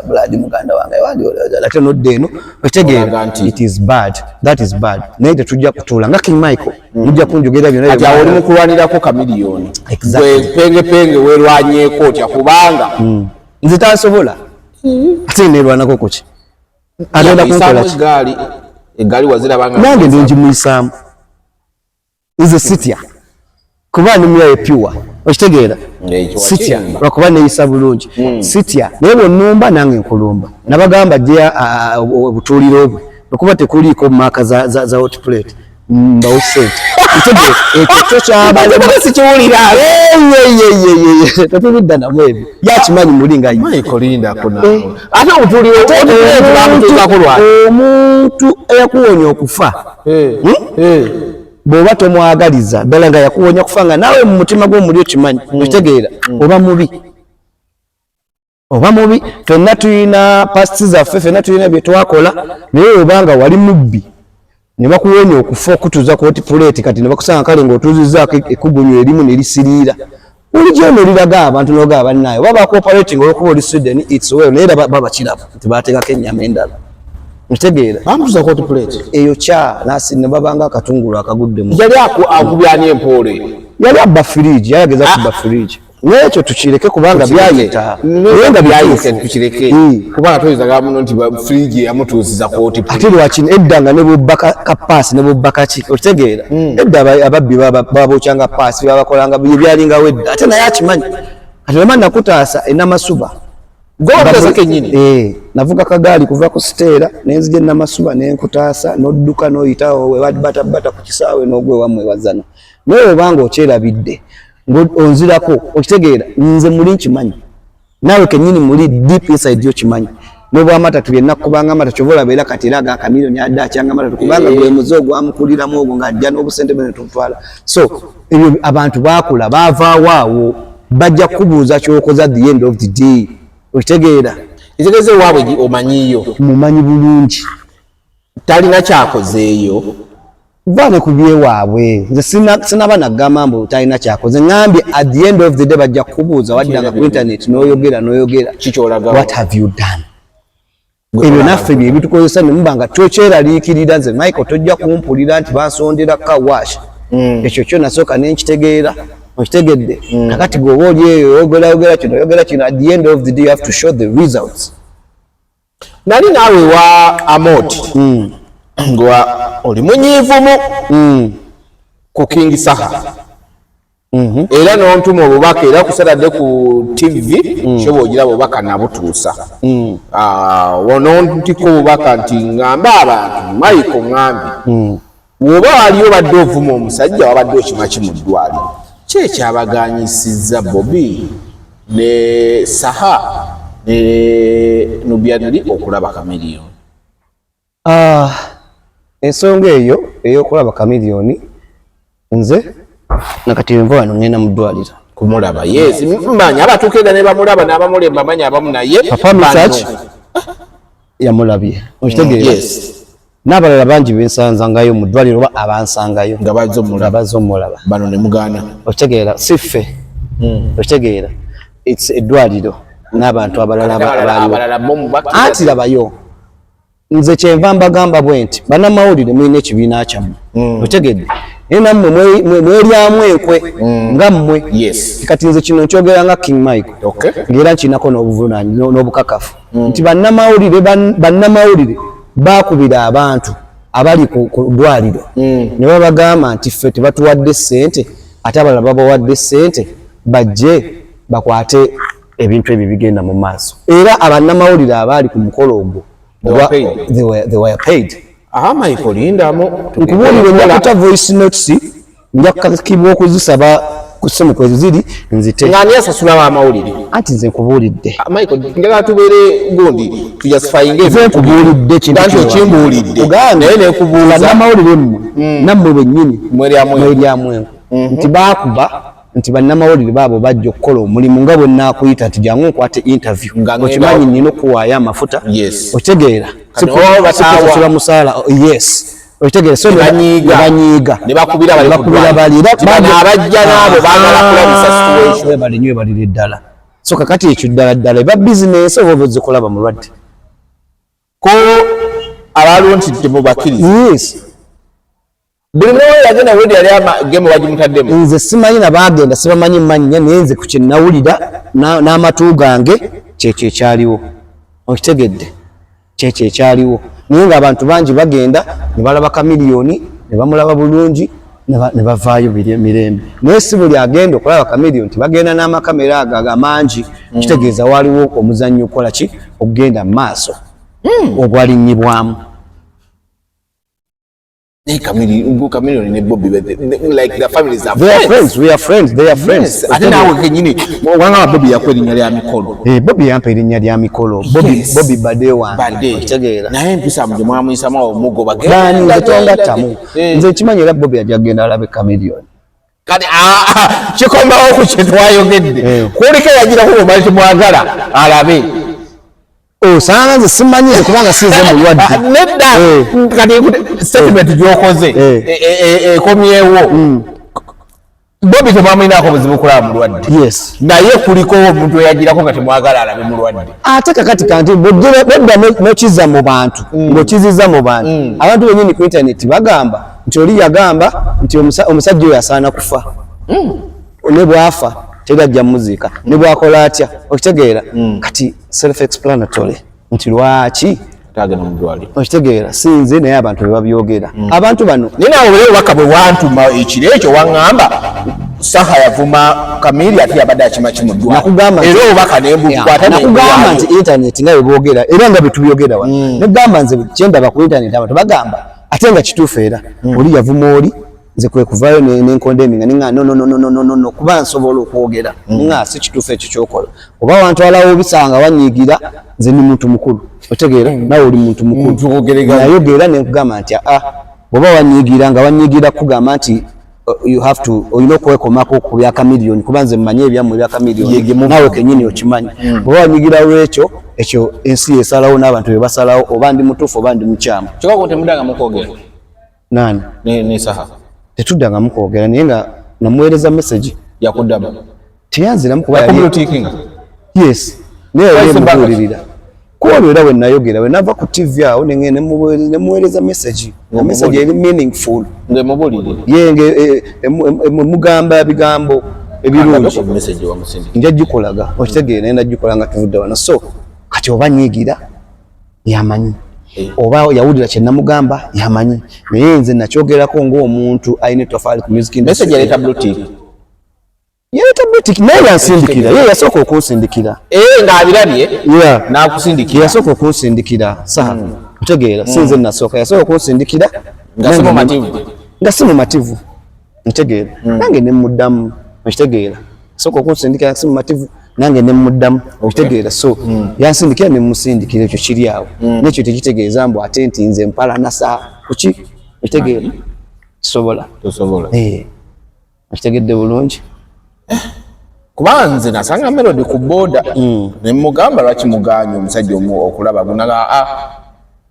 blood muganda wange wali ate nodde eno okitegedde it is bad that is bad naye tetujja kutuula nga King Michael mujja kunjogera byonna ati oli mukulwanirako Chameleone Penge werwanyeeko otya kubanga nze tansobola ate nerwanako kuki agenda kunkola ki egali wazira banga nange ndinjimuyisaamu nze sitya kuba nimya epyuwa okitegeera sitya lwakuba neyisa bulungi sitya naye bwennumba nange nkulumba nabagamba gye obutuuliro bwe lwakuba tekuliiko maaka za hot plate mbawo sente ekyo sikiwulira tetubidda namu ebyo yakimanyi muli nga ate obutuuliro omuntu eyakuwonya okufa bw'oba tomwagaliza ddala nga yakuwonya okufa nga naawe mu mutima gw'omuli okimanyi okitegeera oba mubi ffenna tulina pasti zaffe ffenna tulina bye twakola naye obanga wali mubbi ne bakuwonya okufa okutuuza ku hotipuleti kati ne bakusanga kale ng'otuuzizzaako ekkugunyu erimu ne lisiriira bulijjo n'oliraga abantu n'ogaba bannaayo oba bakooperating olw'okuba oli Sweden it's well naye era babakiraba nti baateekako ennyama endala okitegeera bamutuuza ku hotipuleti eyo nasi ne babanga akatungulu akaguddemu yali akubyani empoole yali abba firiji yayageza kubba firiji n'ekyo tukireke kubanga byayita nga byayise tukireke kubanga toyizaga muno nti firiji yamutuuziza ku hotipuleti ate lwakino edda nga ne bubba kapaasi ne bubba kaki okitegeera edda ababbi babokyanga paasi babakolanga byalingawo edda ate naye akimanyi kati Wali Nenkutaasa enamasuba navuga kagaali kuva ku siteera nenzija enamasuba Nenkutaasa n'odduka n'oyitawo webatabata ku kisaawe n'ogwe wamwe wazana naye obanga okyerabidde onzirako okitegeera nze muli nkimanyi naawe kenyini muli deep inside yo kimanyi n'obw'amatatu byenna kubanga amatatu kyova olaba era kati era aga Chameleone adde akyanga amatatu kubanga gwe muze ogwamukuliramu ogwo ng'ajja n'obusente bwe ne tumutwala so ebyo abantu baakula baavaawo awo bajja kukubuuza ky'okoze at the end of the day okitegeera Izegeze waabwe omanyiyo. Mumanyi bulungi. Talina kyakozeeyo. Vane kubye waabwe. Nze sinaba nagamba mbu talina kyakoze. Ngambye at the end of the day bajja kubuuza waddanga ku internet n'oyogera. Kikyolaga. What have you done? Ebyo naffe bye bitukozesa ne mubanga kyokyeraliikirira nze Michael tojja kumpulira nti bansondera kawash. Ekyo kyo nasooka n'enkitegeera. Okitegedde. Kakati gwoba oli eyo oyogera kino at the end of the day you have to show the results. Nali naawe wa Amoti. Ngwa oli munyiivumu ku King Saha. Era n'ontuma obubaka era kusaladde ku TV kyoba ogira obubaka nabutuusa. Wonontiko obubaka nti ngamba abantu Michael ngambi woba waliyo badde ovuma omusajja wabadde okimaki mu ddwaliro. Ki ekyabaganyisizza Bobby ne Saha ne Nubianali okulaba Chameleone? Ensonga eyo ey'okulaba Chameleone nze nakati nva wano ngenda mu ddwaliro kumulaba. Yes, mmanyi abatuukira ne bamulaba n'abamulemba manyi abamu naye Papa Micheal yamulabye. Okitegeera? Yes. N'abalala bangi bensanzangayo mu ddwaliro oba abansangayo nga bazze omulaba bano ne mugaana. Okitegeera siffe. Okitegeera it's eddwaliro n'abantu abalala anti labayo nze kyenva mbagamba bwe nti bannamawulire mulina ekibiina kyammwe. Otegedde naye nammwe mwelyamu enkwe nga mmwe. Kati nze kino nkyogera nga King Michael ng'era nkinako n'obuvunaanyizibwa n'obukakafu nti bannamawulire baakubira abantu abali ku ddwaliro ne babagamba nti ffe tebatuwadde ssente ate abalala babawadde ssente bajje bakwate ebintu ebyo bigenda mu maaso. Era abannamawulire abaali ku mukolo ogwo they were paid. Michael lindamu nkubuulire njakuta voice notes njakakibwa okuzisaba ku ssimu kwezi ziri nzite. Ng'ani asasula amawulire? Anti nze nkubuulidde. Michael njagala tubeere gundi tujustifyinge nze nkubuulidde kintu kimbuulidde. Naye nekubuuza bannamawulire mmwe nammwe bennyini mwelyamu nti baakuba nti bannamawulire baabo bajja okukola omulimu nga bwe naakuyita nti jangu nkwate interview okimanyi nnina okuwaayo amafuta. Okitegeera sikuba musaala. Yes. Okitegeera so banyiiga ne bakubira bali abajja n'abo baagala kulabisa situation balinywe balire ddala. So kakati ekyo ddala eba bizinesi oba ozze kulaba mulwadde ko abalonti mubakiriza. Yes. Buli mwe yagenda wedi yali game wagimutaddemu. Nze simanyi nabaagenda sibamanyi mannya naye nze ku kyenawulira n'amatu gange kyekyo ekyaliwo. Okitegedde kyekyo ekyaliwo naye ng'abantu bangi bagenda ne balaba Chameleone ne bamulaba bulungi ne bavaayo mirembe. Naye si buli agenda okulaba Chameleone nti bagenda n'amakamera ago amangi. Kitegeeza waliwo omuzannyo okola ki okugenda mu maaso ogwalinnyibwamu. Chameleone ne Bobby like the families are friends. We are friends. They are friends. Ate naawe kenyini wanga Bobby yakwa erinnya lya mikolo. Bobby yampa erinnya lya mikolo. Bobby Bade wange. Okitegeera. Naye empisa mu mwamuyisama omugo bagenda. Nze tongattamu. Nze kimanyi era Bobby yajja kugenda alabe Chameleone. Kati kikombawo ku kye twayogedde. Kuliko yagira kubo bali temwagala alabe. Osanga nze simanyi kubanga sinze mulwadde. Nedda kati statement gyokoze ekomyewo. Bobby temwamuyinaako buzibu kulaba mulwadde. Yes. Naye kuliko omuntu eyagirako nga temwagala alabe mulwadde. Ate kakati kanti bodda n'okizza mu bantu ng'okizizza mu bantu abantu bennyini ku internet bagamba nti oli yagamba nti omusajja oyo asaana kufa ne bwafa tegajja muziika ne bwakola atya. Okitegeera kati self explanatory nti lwaki tagenda mu ddwaliro. Okitegeera sinze naye abantu bebabyogera abantu bano nina obule waka bwe wantuma ekiro ekyo waŋŋamba Saha yavuma Chameleone ate yabadde akimaki mu ddwaliro era obubaka ne mbukwata nakugamba nti internet nga bweboogera era nga betubyogera wano negamba nze kyendaba ku internet abantu bagamba ate nga kituufu era oli yavuma oli nze kwe kuvaayo n'enkondeminga ninga no kuba nsobola okwogera nga si kituufu ekyo kyokola oba wantwalawo bisanga wanyiigira nze ni muntu mukulu. Otegeera nawe oli muntu mukulu nayogera ne nkugamba nti oba wanyiigira nga wanyiigira kugamba nti you have to kwekomako ku bya kamiliyoni kubanze mmanye ebyamu bya kamiliyoni nawe kenyini okimanyi bwe wanyigirawo ekyo ensi esalawo n'abantu be basalawo oba ndi mutuufu oba ndi mukyamu kikola ko temudanga mukwogera nani ne Saha tetudanga mukwogera naye nga namuweereza message yakuddamu teyanziramu kuba yali yes naye yemubuulirira kuolwera we nayogera we nava ku TV awo nemuweereza message na message eri meaningful ngemubuulirira yenge mugamba ebigambo ebirungi message wa musindi nja gikolaga okitegeera naye gikola nga tuvudde wano so kati oba nyigira yamanyi oba yawulira kye namugamba yamanyi naye nze nakyogerako ng'omuntu ayina ettafaali ku music message yaleeta blue tick yaleeta blue tick naye yansindikira ye yasooka okunsindikira ng'abirabye n'akusindikira yasooka okunsindikira Saha otegeera sinze nasooka yasooka okunsindikira nga si mumativu ntegeera nange nemuddamu okitegeera yasooka okunsindikira si mumativu nange nemuddamu okitegeera so yansindikira nemusindikira ekyo kiri awo nekyo tekitegeeza mbu ate nti nze mpalana Saha kuki okitegeera tosobola okitegedde bulungi kuba nze nasanga Melody ku booda ne mugamba lwaki muganya omusajja okulaba gunaga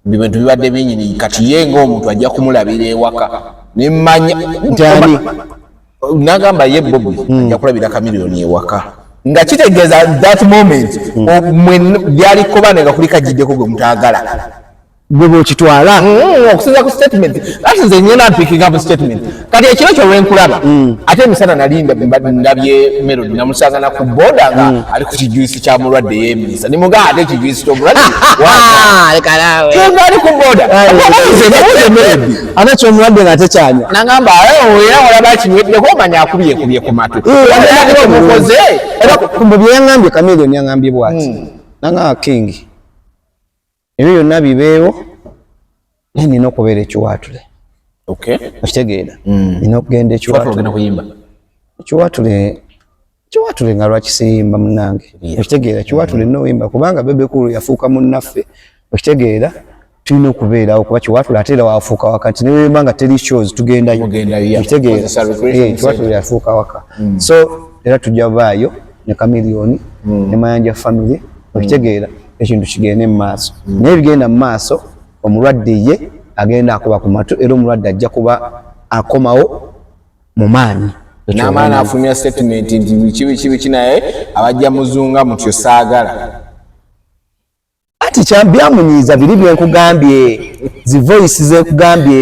bintu bibadde binyini kati ye ng'omuntu ajja kumulabira ewaka nemmanya ntaani nagamba ye Bobby ajja kulabira kamiliyoni ewaka nga kitegeeza that moment byali kobane nga kulika jiddeko gwe mutaagala gwe bw'okitwala okusinza ku statement ati nze nyina picking up statement kati ekiro kyo lwenkulaba ate emisana nalinda ndabye Melody namusangana ku booda nga ali ku kijuisi kya mulwadde yeemisa nimugaa ate ekijuisi ky'omulwadde ali ku booda Melody ate ky'omulwadde nga tekyanya nagamba era olaba kinywedeko omanya akubye ku matu mukoze era kumbe bye yaŋŋambye Kamiliyoni yaŋŋambye bw'ati nagamba King ebyo byonna bibeewo naye nina okubeera ekiwaatule okitegeera nina okugenda ekiwaatule nga lwaki siyimba munnange okitegeera ekiwaatule nowimba kubanga bebekulu yafuuka munnaffe okitegeera tulina okubeerawo kuba kiwaatule ate era wafuuka waka nti newemba nga teri shows tugendayo okitegeera kiwaatule yafuuka waka so era tujja baayo ne Kamiliyoni ne Mayanja family okitegeera ekintu kigende mu maaso naye bigenda mu maaso omulwadde ye agenda akuba ku matu era omulwadde ajja kuba akomawo mu maanyi n'amaana afulumya statement nti biki naye abajja muzunga mutyo saagala ati kyambyamunyiiza biri byenkugambye zi voice zekugambye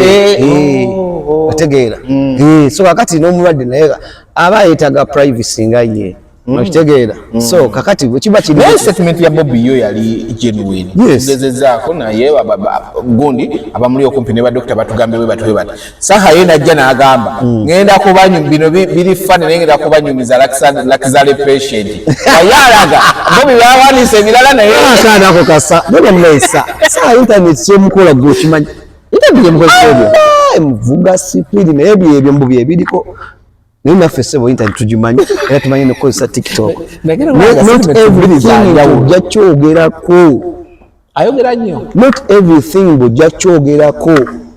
otegeera so kakati n'omulwadde naye aba yeetaga privacy nga ye okitegeera so kakati bwekiba kiri statement ya Bobby yo yali genuine ngezezaako naye gundi abamuli okumpi ne badokita batugambye we bati Saha ye najja n'agamba ngenda kubanyuma bino biri fane naye ngenda kubanyumiza lakizale patient ayalaga Bobby yawanise ebirala naye akaana ako kasa bwe mlesa Saha internet kyemukola gwe kimanyi internet mukola muvuga sipiri naye ebyo mbubi ebiriko naye naffe sebo internet tugimanyi era tumanyi nokozesa TikTok not everything bujja kyogerako ayogera nnyo not everything bujja kyogerako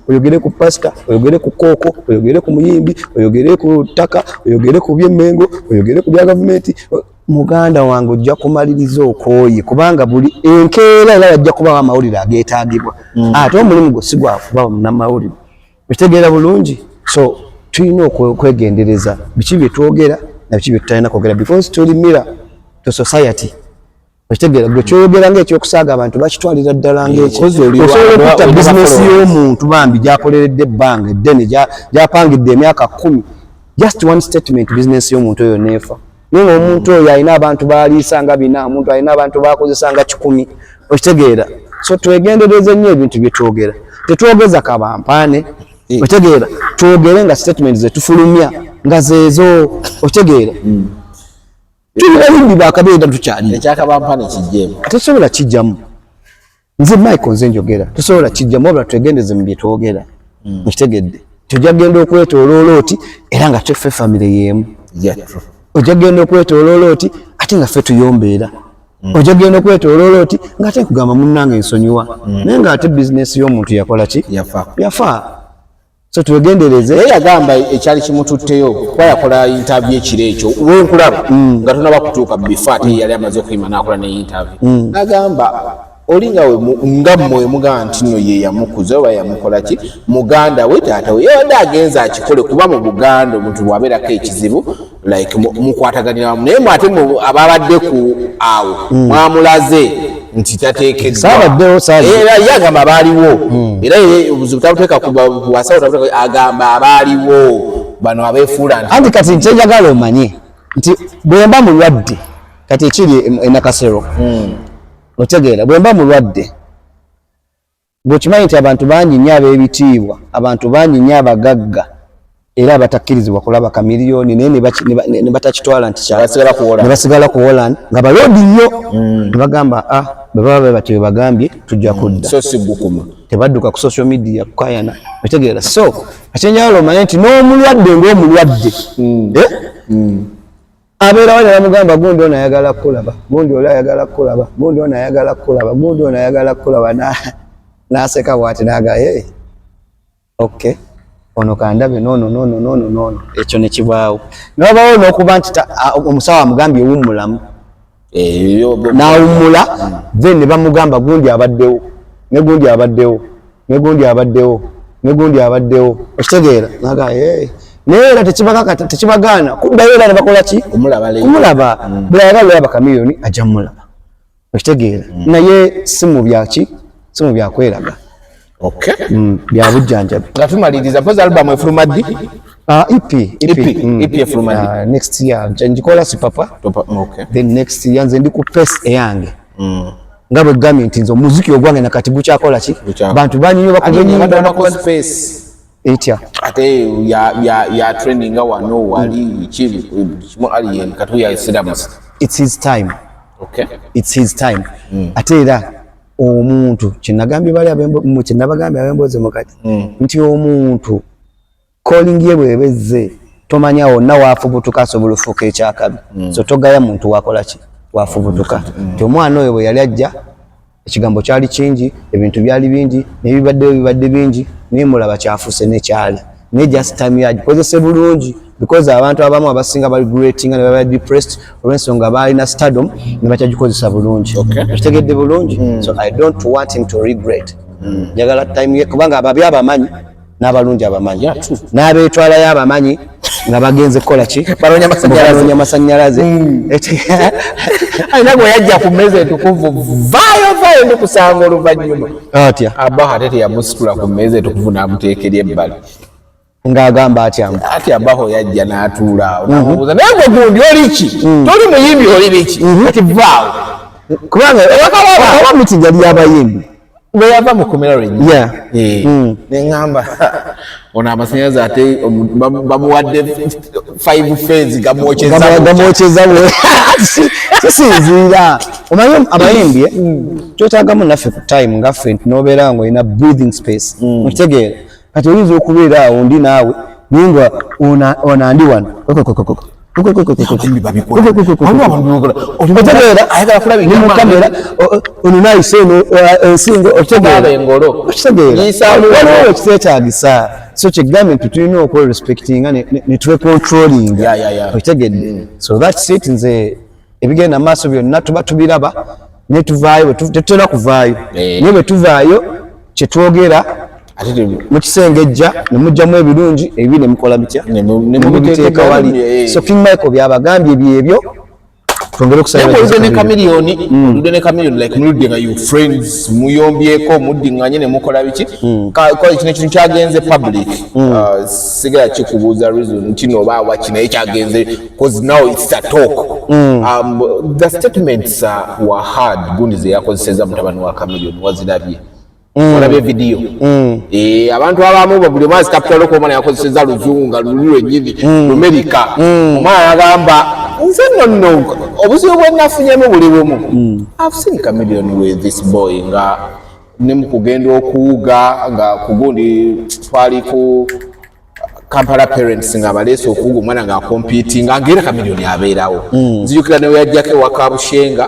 oyogere ku pastor oyogere ku kooko oyogere ku muyimbi oyogere ku ttaka oyogere ku by'emmengo oyogere ku bya gavumenti muganda wange ojja kumaliriza okooye kubanga buli enkeera era yajja kubawo amawulire ageetaagibwa ate omulimu gwe si gwakuba munnamawulire okitegeera bulungi so tulina okwegendereza biki bye twogera na biki bye tutalina kwogera because tuli mirror to society okitegeera gwe kyoyogera ng'ekyokusaaga abantu bakitwalira ddala ng'ekyosobola okutta bizinesi y'omuntu bambi gyakoleredde ebbanga eddene gyapangidde emyaka 10 just one statement bizinesi y'omuntu oyo neefa naye ng'omuntu oyo alina abantu baaliisa nga 4 omuntu alina abantu bakozesa nga 10 okitegeera so twegendereze nnyo ebintu bye twogera tetwogeza kabampaane okitegeera twogere nga statement ze tufulumya nga zeezo okitegeera tulibindi bakabeera tukyali ekyakabampane kijjeemu tosobola kijjamu nze Michael nze njogera tosobola kijjamu wabula twegendeze mu bye twogera okitegedde tujja genda okwetoloola oti era nga tweffe famire y'emu ojja genda okwetoloola oti ate nga ffe tuyombeera ojja genda okwetoloola oti ng'ate nkugamba munnange nsonyiwa naye ng'ate bizinesi y'omuntu yakola ki yafa so twegendereze yagamba ekyali kimututteyo kuba yakola interview ekiro ekyo wenkulaba nga tonaba kutuuka bifa ate yali amaze okuyima n'akola ne interview n'agamba olinga ngammwe mugamba nti nno ye yamukuza oba yamukola ki muganda we taata we yabadde agenza akikole kuba mu Buganda omuntu bw'abeerako ekizibu like mukwataganira wamu naye ate ababadde ku awo mwamulaze nti tateekeddwa era yagamba abaaliwo era obuzibu tabuteeka kubasawo agamba abaaliwo bano abeefuula nti anti kati kyenjagala omanye nti bwe mba mulwadde kati ekiri enakasero otegeera bwe mba mulwadde bw'okimanyi nti abantu bangi nnyo ab'ebitiibwa abantu bangi nnyo abagagga era abatakkirizibwa kulaba kamiliyoni naye ne batakitwala nti ne basigala ku Holland nga balodi nnyo ne bagamba bwe baba bati bwe bagambye tujja kudda so sigukuma tebadduka ku social media kukayana otegeera so ekyenjawulo omanye nti n'omulwadde ng'omulwadde abeera wali bamugamba gundi ono ayagala kulaba gundi oli ayagala kulaba gundi ono ayagala kulaba gundi ono ayagala kulaba n'aseka bw'ati n'aga okay ono kandabe nono ekyo ne kibaawo n'obawo n'okuba nti omusawo amugambye ewummulamu n'awummula then ne bamugamba gundi abaddewo ne gundi abaddewo ne gundi abaddewo ne gundi abaddewo okitegeera n'aga naye era tekibagaana kuddayo era ne bakola ki kumulaba bwe ayagala olaba kamiliyoni ajja mumulaba okitegeera naye simu byakweraga bya bujjanjabi nga tumaliriza mpozi album efuluma ddi EP efuluma ddi next year njikola si papa then next year nze ndi ku pace eyange nga bwe gambye nti nze omuziki ogwange nakati gukyakola ki bantu banyinyo bakubenyimbako space etya ate ya trending wano wali kimu ali yen katuya isidamas it's his time ate era omuntu kinagambye bali abembo kinabagambye abemboze mukati nti omuntu calling ye bwebezze tomanyawo na wafubutuka sobulufuka ekyakabi so togaya muntu wakola ki wafubutuka nti omwana oyo bwe yali ajja ekigambo kyali kingi ebintu byali bingi nebibadde bingi nimulaba kyafuse nekyali ne just time yagikozese bulungi because abantu abamu abasinga bali greating ne baba depressed olw'ensonga balina stardom ne bakyagikozesa bulungi kitegedde bulungi so I don't want him to regret njagala time ye kubanga ababi abamanyi n'abalungi abamanyi n'abeetwala y'abamanyi nga bagenze kukola ki balonya masanyalaze alina gwe yajja ku mmeeza etukuvu vaayo ndi kusanga oluvannyuma atya abba ate teyamusitula ku mmeeza etukuvu n'amuteekera ebbali ng'agamba ati abaho yajja n'atuula namubuuza naye gwe gundi oli ki toli muyimbi oli biki ati vaawo kubanga aba mitingi yali y'abayimbi bwe yava mu komera lwennyina neŋŋamba ono amasanyalaze ate bamuwadde 5 fezi gamwokyeza bwe kisinziira omanyi abayimbi kyetaagamu naffe ku time ngaffe nti n'obeera nga olina breathing space okitegeera kati oyinza okubeera awo ndi naawe ningwa onandi wano otegeera onunayise eno ensingo otegeera ekiseetagisa so kyegambye nti tulina okuba respectinga ne twecontrollinga okitegedde so that's it nze ebigenda maaso byonna tuba tubiraba ne tuvaayo tetutera kuvaayo naye bwe tuvaayo kyetwogera mukisengejja ne mujjamu ebirungi ebibi ne mukola bitya ne mubiteeka wali so King Michael byabagambye byebyo twongere okusalaoludde ne kamiliyoni like muludde nga you friends muyombyeko muddiŋŋanye ne mukola biki kino ekintu kyagenze public sigala kikubuuza reason kino oba waki naye kyagenze because now it's a talk the statements were hard gundi ze yakozeseza mutabani wa kamiliyoni wazirabye olabye video abantu abamu buli mwezi capital okumana yakozeseza luzungu nga luli lwennyini America omwana yagamba nze nno obuzibu bwe nafunyemu buli bumu I've seen Chameleone with this boy nga ne mu kugenda okuwuga nga kugundi twali ku Kampala parents nga baleese okuwuga omwana nga competing ngera kamiliyoni abeerawo nzijukira ne yajjako wakabushenga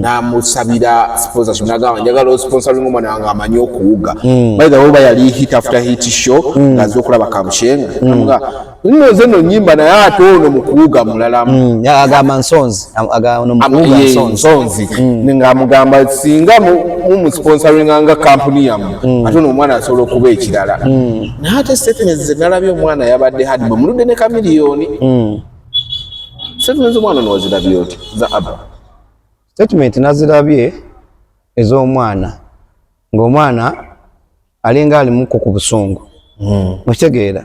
n'amusabira sponsorship n'agamba njagala sponsoring omwana wange amanyi okuwuga by the way oba yali hit after hit show ng'azze okulaba kabushenga nno ze no nnyimba naye ate ono mu kuwuga mulalamu agamba nsonzi nsonzi ng'amugamba singa mumusponsoringa nga kampuni yammwe ate ono omwana asobola okuba ekirala naye ate statements ze nalabye omwana yabadde hadi bwe muludde ne kamiliyoni statements omwana nowazirabye oti za aba statement nazirabye ez'omwana ng'omwana alinga alimuko ku busungu mukitegeera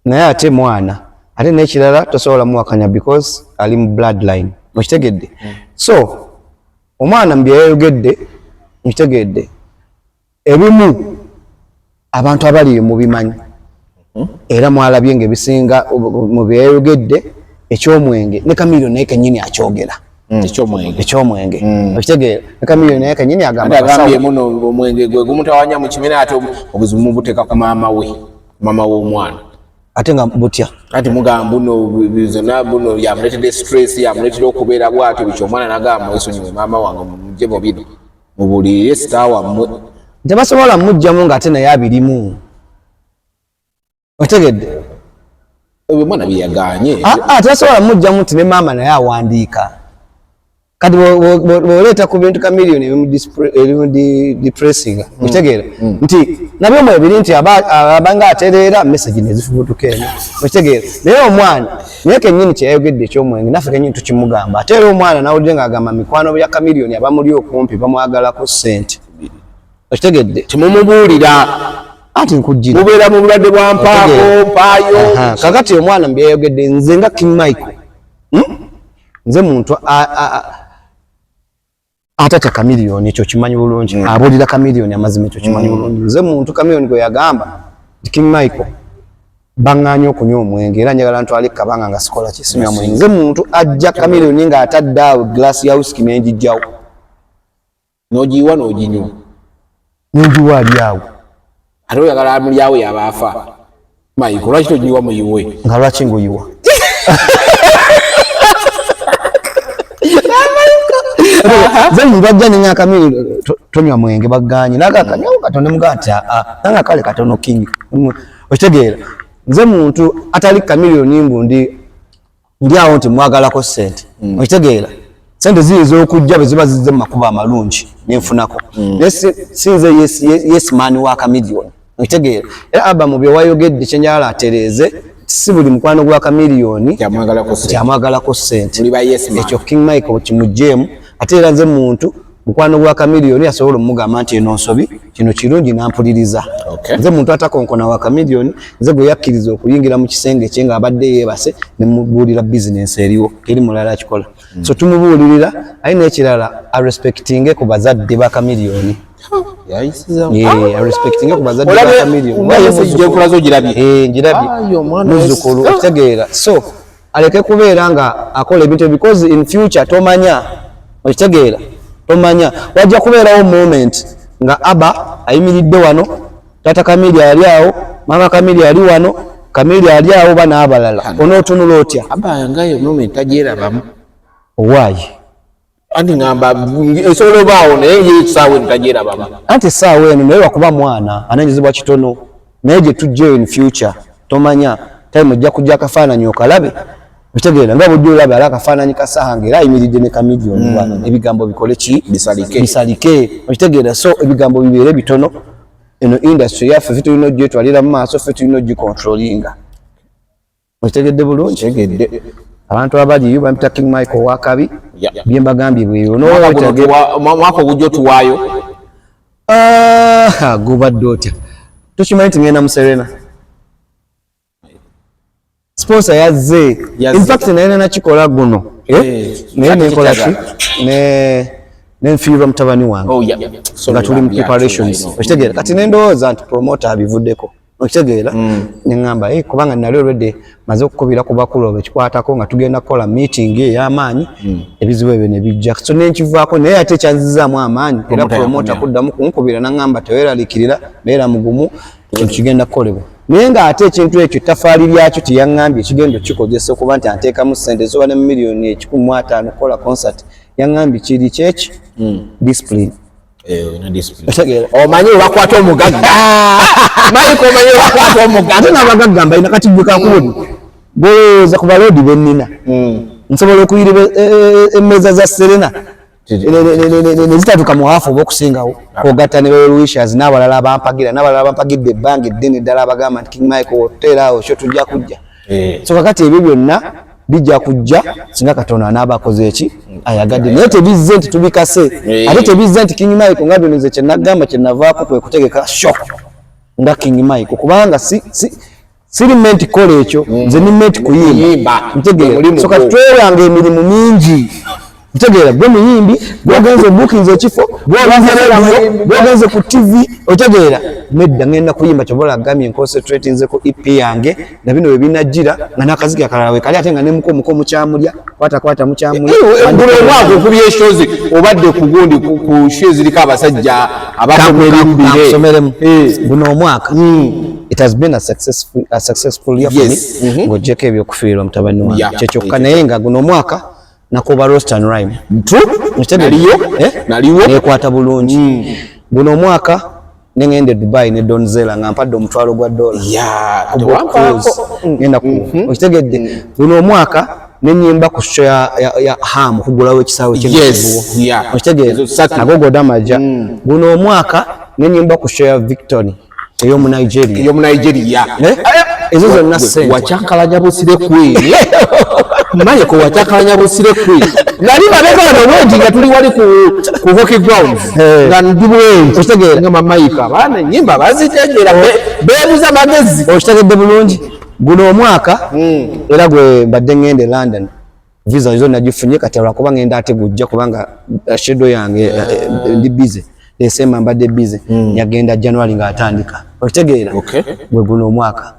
naye ate mwana ate n'ekirala tosobola muwakanya because ali mu bloodline mukitegedde so omwana mu byeyayogedde mukitegedde ebimu abantu abaliyo mubimanyi era mwalabye ng'ebisinga mu byeyayogedde ekyomwenge ne kamiliyoni naye kennyini akyogera ekyomwenge okitegeera ne kamiliyoni naye kennyini agambye muno omwenge gwe gumutawanya mu kimera ate obuzibu mubuteeka ku maama w'omwana ate nga butya ati mugamba buno bizona buno yamuletedde stress yamuletedde okubeera bwatyo bityo omwana nagamba esonyiwe maama wange mujje mubiri mubulirire sitawa mmwe tebasobola mujjamu ng'ate naye abirimu otegedde ebyo mwana byeyaganye tebasobola mujjamu nti ne maama naye awandiika kati bw'oleeta ku bintu kamiliyoni ebimu depressing okitegeera nti nabyo mwebiri nti abanga atereera message nezifubutuka eno okitegeera naye omwana naye kennyini kyeyayogedde ekyomwenge naffe kennyini tukimugamba ate era omwana nawulire ng'agamba mikwano bya kamiliyoni abamuli okumpi bamwagalako ssente okitegedde temumubuulira anti nkujjira mubeera mu bulwadde bwa mpaako mpaayo kakati omwana mbyeyayogedde nze nga King Michael nze muntu atatya kamiliyoni ekyo kimanyi bulungi abuulira kamiliyoni amazima ekyo kimanyi bulungi nze muntu kamiliyoni gwe yagamba King Michael baŋŋaanya okunywa omwenge era njagala ntwale kabanga nga sikola kisinywa mwenge nze muntu ajja kamiliyoni ng'atadde awo glaasi ya whisky nenjijjawo n'ogiyiwa n'oginywa nenjiwa ali awo ate oyagala muli awo yabaafa Michael lwaki togiyiwa muyiwe nga lwaki nguyiwa ze muntu ajja nenya kamiliyoni tonywa mwenge baganye nagakanyawo katono mugati nanga kale katono King okitegeera nze muntu atali kamiliyoni mbu ndi awo nti mwagalako ssente okitegeera sente ziyinza okujja bwe ziba zizze mu makubo amalungi nenfunako naye sinze yes man wa kamiliyoni okitegeera era abamu bye wayogedde kyenjagala atereeze si buli mukwano gwa kamiliyoni kyamwagalako ssente ekyo King Michael kimugjeemu ate era nze muntu mukwano gwa kamiliyoni asobola omugamba nti eno nsobi kino kirungi nampuliriza nze muntu atakonkona wa kamiliyoni nze gwe yakkiriza okuyingira mu kisenge kye ng'abadde yeebase ne mubuulira bizinensi eriwo eri mulala akikola so tumubuulirira aye n'ekirala arespectinge ku bazadde ba kamiliyoni arespectinge ku bazadde ba kamiliyoni ngirabye muzzukulu okitegeera so aleke kubeera nga akola ebintu because in future tomanya okitegeera tomanya wajja kubeerawo moment nga aba ayimiridde wano tata kamili ali awo mama kamili ali wano kamili ali awo bana abalala onootunula otya aba ngayo moment tagyerabamu owaayi anti ngamba esobola obaawo naye yekisaawe ntagyerabamu anti essaawa eno naye wakuba mwana ananyizibwa kitono naye gye tujjeyo in future tomanya time ojja kujja akafaananyi okalabe okitegeera nga bujja olabe ala akafaananyi ka Saha ng'era ayimiridde ne kamiliyoni wano ebigambo bikole ki bisalike okitegeera so ebigambo bibeere bitono eno industry yaffe ffe tulina ogyetwalira mu maaso ffe tulina ogicontrolinga okitegedde bulungi abantu abaliyo bampita King Michael wakabi bye mbagambye bweyo mwaka ogujja otuwaayo gubadde otya tukimanyi nti ngenda mu Serena sponsor yazze in fact naye nakikola guno naye nenkola ki nenfiirwa mutabani wange nga tuli mu preparations okitegeera kati nendowooza nti promoter abivuddeko okitegeera neŋŋamba kubanga nali already maze okukubira ku bakulu bekikwatako nga tugenda kukola meeting ey'amaanyi ebizibu ebyo ne bijja so nenkivaako naye ate kyanzizaamu amaanyi era promoter kuddamu kunkubira naŋŋamba teweeraliikirira beera mugumu kintu kigenda kukolebwa naye ng'ate ekintu ekyo ttafaali lyakyo teyaŋŋambye ekigendo kikozesa okuba nti anteekamu ssente ezoba ne miliyoni 150 kola concert yaŋŋambye kiri kyeki discipline. Omanyi bakwata omugagga Michael omanyi bakwata omugagga ate n'abagagga mbalina kati gwe kakuudi golowooza ku baloodi bennina nsobola okuyira emmeeza za Serena ne zitatuuka mu hafu oba okusingawo ogatta ne Louisias n'abalala abampagira n'abalala abampagidde ebbanga eddene ddala abagamba nti King Michael oteeraawo kyo tujja kujja so kakati ebyo byonna bijja kujja singa Katonda anaaba akoze eki ayagadde naye tebizze nti tubikase ate tebizze nti King Michael nga bino nze kye nagamba kye navaako kwe kutegeka shock nga King Michael kubanga siri menti kola ekyo nze ni menti kuyimba ntegeera so kati twewanga emirimu mingi ntegeera gwe muyimbi gwogenze bookinze ekifo gwogenze ku TV otegeera nedda ngenda kuyimba kyobola agamye concentrate nze ku EP yange na bino bebinajjira nga nakaziki akalala we kali ate nga nemuko mukyamulya kwata mukyamulya ngulo mwako kubye shows obadde ku gundi ku shows zirika abasajja abakomerembire someremu guno omwaka it has been a successful year for me ngojeko ebyokufiirwa mutabani wange kyekyoka naye nga guno omwaka nakoba roast and rhyme naliyo nekwata bulungi guno omwaka nengende Dubai ne Donzela nga mpadde omutwalo gwa $. Ngenda okitegedde guno omwaka nenyimba ku show ya Ham kugulawo ekisaawe ky'ekibuwo okitegedde nagogo damaja guno omwaka nenyimba ku show ya Victory eyomu Nigeria ezo zonna ssente wacyankalanya busire kweri Michael ko wacyankalanya busire kweri nali babegano wendi nga tuli wali ku hockey ground nga ndibwe okitegedde nga mamayika bana nyimba bazitegera bebuza magezi okitegedde bulungi guno omwaka era gwe mbadde ngende London visa zo nagifunye kati olwakuba ngenda ate gujja kubanga schedule yange ndi busy December mbadde busy nyagenda January nga atandika okitegeera gwe guno omwaka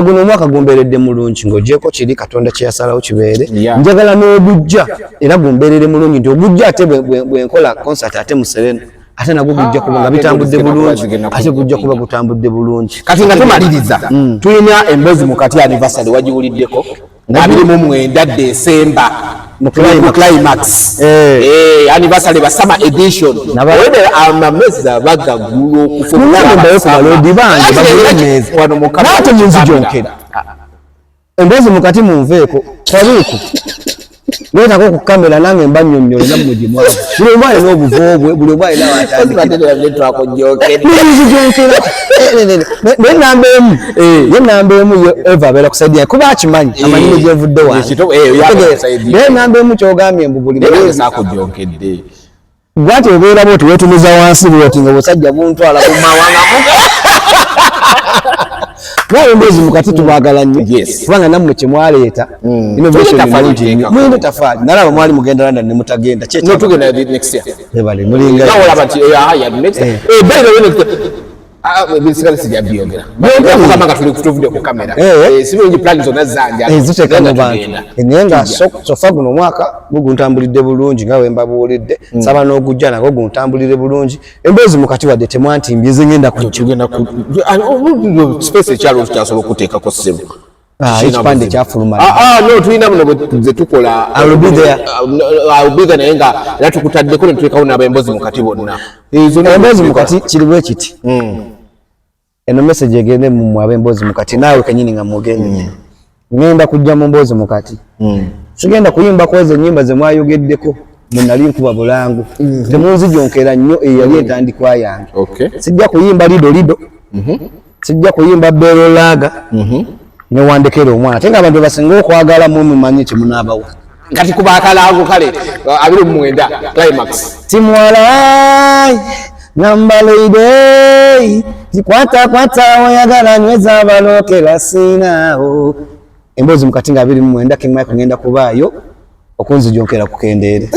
guno omwaka gumberedde mulungi ng'ogyeko kiri Katonda kye yasalawo kibeere njagala n'obujja era gumbeerere mulungi nti obujja ate bwe nkola concert ate mu Serena ate nagwo gujja kuba nga bitambudde bulungi ate gujja kuba gutambudde bulungi kati nga tumaliriza tulina emboozi mu kati anniversary wagiwuliddeko nga 29 December mu climax anniversary ba summer edition wede amameza bagagulo kufunayo ku balodi bange bagulemeza wano mu kati nato munzijonkera emboozi mu kati munveeko kabiku Gwetako ku kamera nange mbanyonnyola namudi mwavu. Buli mwana n'obuvobwe, buli mwana n'awatandika. Batendera byetu akojjokera. Namba emu eva abeera kusaidia kuba akimanyi amanyiro gyenvudde wange. Namba emu kyogambye mbu buli mwana akojjokedde. Bwati obeera bwoti weetumiza wansi bwoti nga busajja buntwala ku mawanga. Nawe mbezi mukati tubagala nnyo kubanga nammwe kye mwaleeta innovation mwine tafali nalaba mwali mugenda London ne mutagenda no tugenda next year ebale mulinga nawola bati ya next year bisikali sija biogera kama katuli kutuvude ku kamera sibyo plans zonna zanja ziteka mu bantu enyenga sofa guno mwaka guguntambulidde bulungi ngawe mbabuulidde saba n'ogujja nako guntambulire bulungi embezi mukati wadde temwanti mbize ngenda kugenda ku space chalo kyasobola kuteeka ko sebo ekipande kyafuluma no tulina muno ze tukola I'll be there nayenga era tukutaddeko ne tuwekawo n'abembozi mukati bonna emboozi mukati kirimu ekiti eno message egende mu abembozi mukati naawe kenyini nga mugende ngenda kujja mu mboozi mukati sigenda kuyimba kweze nyimba ze mwayogeddeko munali nkuba bulangu temunzijonkera nnyo eyali entandikwa yange sijja kuyimba lido sijja kuyimba berolaga newandekera omwana ate nga abantu basinga okwagala mumanyi kimunaabawo kati kubakalago kale 29 climax timwala nambaloide zikwata oyagala nyweza abalokera sinaawo emboozi mukati nga 29 King Michael ngenda kubaayo okunzijonkera ku Kendeere